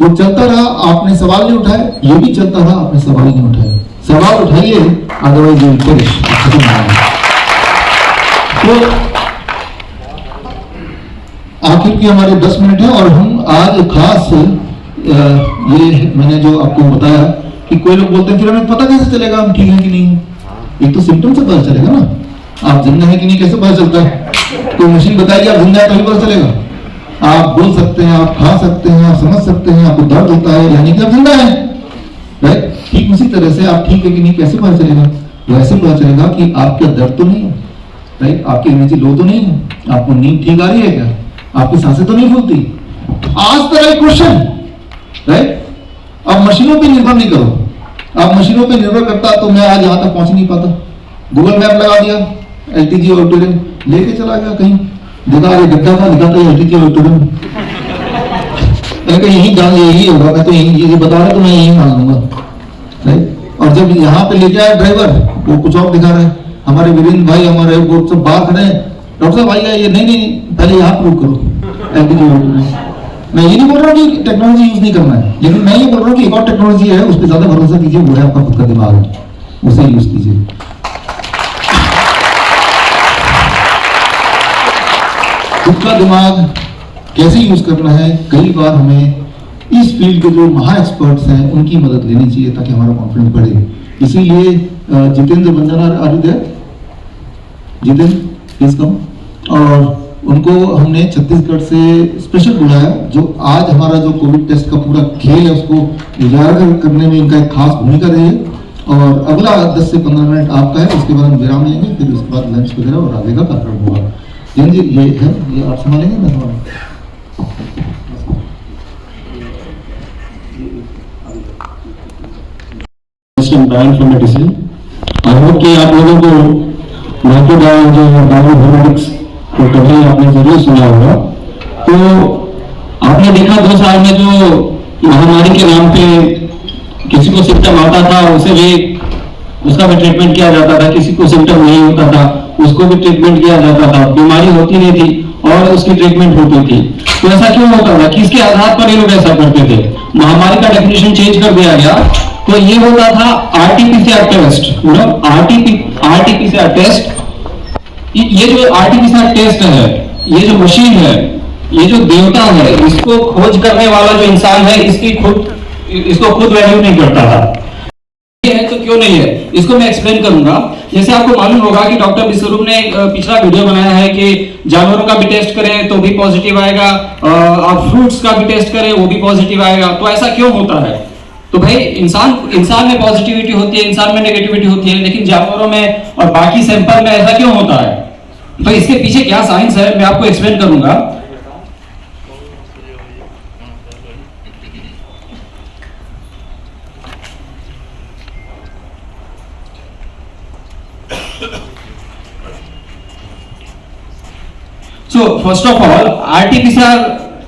वो चलता रहा, आपने सवाल नहीं उठाया, ये भी चलता रहा, आपने सवाल नहीं उठाया। सवाल उठाइए, अदरवाइज यू विल पेरिश। तो आखिर की हमारे 10 मिनट है और हम आज खास ये मैंने जो आपको बताया कि कोई लोग बोलते हैं फिर हमें पता कैसे चलेगा हम ठीक है कि नहीं। एक तो सिम्टम से पता चलेगा ना, आप जिंदा है कि नहीं कैसे पता चलता है। तो मशीन बताएगी आप जिंदा है तभी पता चलेगा। आप बोल सकते हैं, आप खा सकते हैं, आप समझ सकते हैं, आपको दर्द होता है यानी कि आप जिंदा है, राइट। ठीक उसी तरह से आप ठीक है कि नहीं कैसे पता चलेगा, वैसे पता चलेगा कि आपका दर्द तो नहीं है, राइट, आपकी एनर्जी लो तो नहीं है, आपको नींद ठीक आ रही है क्या, आपकी सांसें तो नहीं फूलती। आज द राइट क्वेश्चन, राइट। आप मशीनों पे निर्भर नहीं करो, आप मशीनों पे निर्भर करता तो मैं आज यहाँ तक पहुंच नहीं पाता। गूगल मैप लगा दिया, LTG ऑडिटोरियम लेके चला गया कहीं, देखा ये गड्ढा था, लिखा था LTG ऑडिटोरियम, यही जान यही होगा, मैं तो यही बता रहा तो मैं यही मान लूंगा, राइट। और जब यहाँ पे लेके आया ड्राइवर वो कुछ और दिखा रहे हैं, हमारे वीरेंद्र भाई हमारे वो सब बाहर खड़े हैं, डॉक्टर साहब आइए, ये नहीं पहले यहाँ प्रूव करो LTG ऑडिटोरियम। मैं ये नहीं बोल रहा हूँ कि टेक्नोलॉजी यूज नहीं करना है, लेकिन मैं ये बोल रहा हूँ कि एक और टेक्नोलॉजी है, उस पर ज्यादा भरोसा कीजिए, वो है आपका खुद का दिमाग, उसे यूज कीजिए। खुद का दिमाग कैसे यूज करना है, कई बार हमें इस फील्ड के जो महा एक्सपर्ट्स हैं उनकी मदद लेनी चाहिए ताकि हमारा कॉन्फिडेंस बढ़े। इसीलिए Jitendra Banjara are you there? Jitendra please come. और उनको हमने छत्तीसगढ़ से स्पेशल बुलाया, जो आज हमारा जो कोविड टेस्ट का पूरा खेल है उसको उजागर करने में इनका एक खास भूमिका रही है। और अगला 10 से 15 मिनट आपका है, उसके बाद हम विराम लेंगे, फिर उसके बाद लंच वगैरह और आगे का कार्यक्रम होगा। जैन जी ये है, ये आप संभालेंगे? मैं संभालूंगा। Brand medicine. आई होप कि आप लोगों को बायोइन्फॉर्मेटिक्स को कभी आपने जरूर सुना होगा। तो आपने देखा 2 साल में जो महामारी के नाम पे किसी को सिम्टम आता था उसे भी उसका भी ट्रीटमेंट किया जाता था, किसी को सिम्टम नहीं होता था उसको भी ट्रीटमेंट किया जाता था, बीमारी होती नहीं थी और उसकी ट्रीटमेंट होती थी। तो ऐसा क्यों होता था? किसके आधार पर ये लोग ऐसा करते थे? महामारी का डेफिनेशन चेंज कर दिया गया। तो ये होता था आरटीपीसीआर टेस्ट, आरटीपीसीआर टेस्ट। ये जो आरटीपीसीआर टेस्ट है, ये जो मशीन है, ये जो देवता है, इसको खोज करने वाला जो इंसान है इसको खुद वैल्यू नहीं करता था। ये है तो क्यों नहीं है, इसको मैं एक्सप्लेन करूंगा। जैसे आपको मालूम होगा कि डॉक्टर विश्वरूप ने एक पिछला वीडियो बनाया है कि जानवरों का भी टेस्ट करें तो भी पॉजिटिव आएगा, आप फ्रूट्स का भी टेस्ट करें वो भी पॉजिटिव आएगा। तो ऐसा क्यों होता है? तो भाई इंसान में पॉजिटिविटी होती है, इंसान में नेगेटिविटी होती है, लेकिन जानवरों में और बाकी सैंपल में ऐसा क्यों होता है? तो इसके पीछे क्या साइंस है मैं आपको एक्सप्लेन करूंगा। So first of all, RT-PCR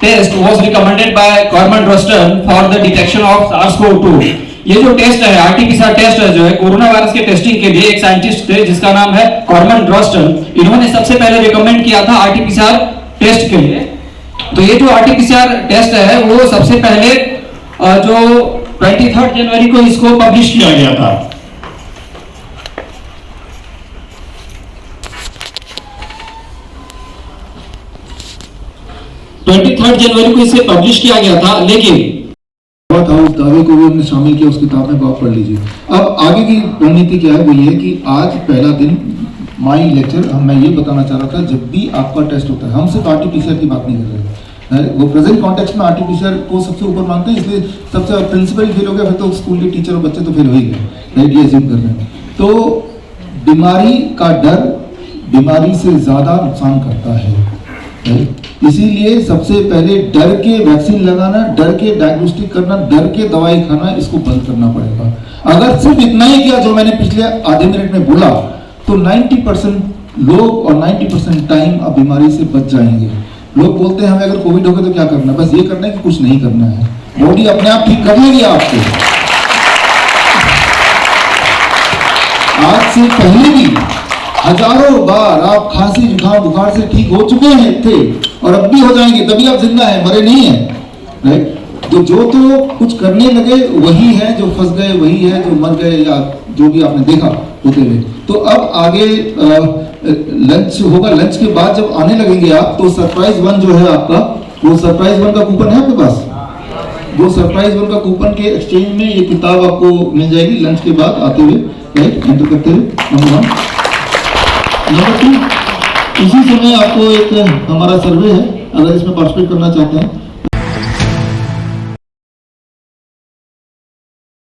test was recommended by Carmen Ruston for the detection of SARS-CoV-2. ये जो टेस्ट है RT-PCR टेस्ट है जो है कोरोना वायरस के टेस्टिंग के लिए एक साइंटिस्ट थे जिसका नाम है कार्मेन रॉस्टन। इन्होंने सबसे पहले रिकमेंड किया था RT-PCR टेस्ट के लिए। तो ये जो RT-PCR टेस्ट है वो सबसे पहले जो 23 जनवरी को इसको पब्लिश किया गया था। 23 जनवरी को इसे पब्लिश किया गया था, लेकिन था उस दावे को भी हमने शामिल किया उस किताब में, आप पढ़ लीजिए। अब आगे की रणनीति क्या है वो ये कि आज पहला दिन माई लेक्चर मैं ये बताना चाह रहा था, जब भी आपका टेस्ट होता है, हम सिर्फ RT-PCR की बात नहीं कर रहे हैं, वो प्रेजेंट कॉन्टेक्स्ट में RT-PCR को सबसे ऊपर मानते हैं, इसलिए सबसे प्रिंसिपल फेल हो गया, फिर तो स्कूल के टीचर और बच्चे तो फेल हो ही गए, राइट, ये अज्यूम कर रहे हैं। तो बीमारी का डर बीमारी से ज्यादा नुकसान करता है, इसीलिए सबसे पहले डर के वैक्सीन लगाना, डर के डायग्नोस्टिक करना, डर के दवाई खाना, इसको बंद करना पड़ेगा। अगर सिर्फ इतना ही किया जो मैंने पिछले आधे मिनट में बोला तो 90% लोग और 90% टाइम अब बीमारी से बच जाएंगे। लोग बोलते हैं हमें अगर कोविड हो गया तो क्या करना, बस ये करना है कि कुछ नहीं करना है, बॉडी अपने आप ठीक कर लेगी आपको। आज से पहले भी हजारों बार आप खांसी जुकाम बुखार से ठीक हो चुके हैं थे और अब भी हो जाएंगे, तभी आप जिंदा हैं, मरे नहीं हैं, राइट। तो जो तो कुछ करने लगे वही है, जो फंस गए वही है, जो मर गए या जो भी आपने देखा होते हुए। तो अब आगे लंच होगा, लंच के बाद जब आने लगेंगे आप तो सरप्राइज 1 जो है आपका, वो सरप्राइज 1 का कूपन है आपके पास, वो सरप्राइज 1 का कूपन के एक्सचेंज में ये किताब आपको मिल जाएगी लंच के बाद आते हुए, राइट, एंटर करते हुए। नंबर 1। नंबर 2, इसी समय आपको एक हमारा सर्वे है, अगर इसमें पार्टिसिपेट करना चाहते हैं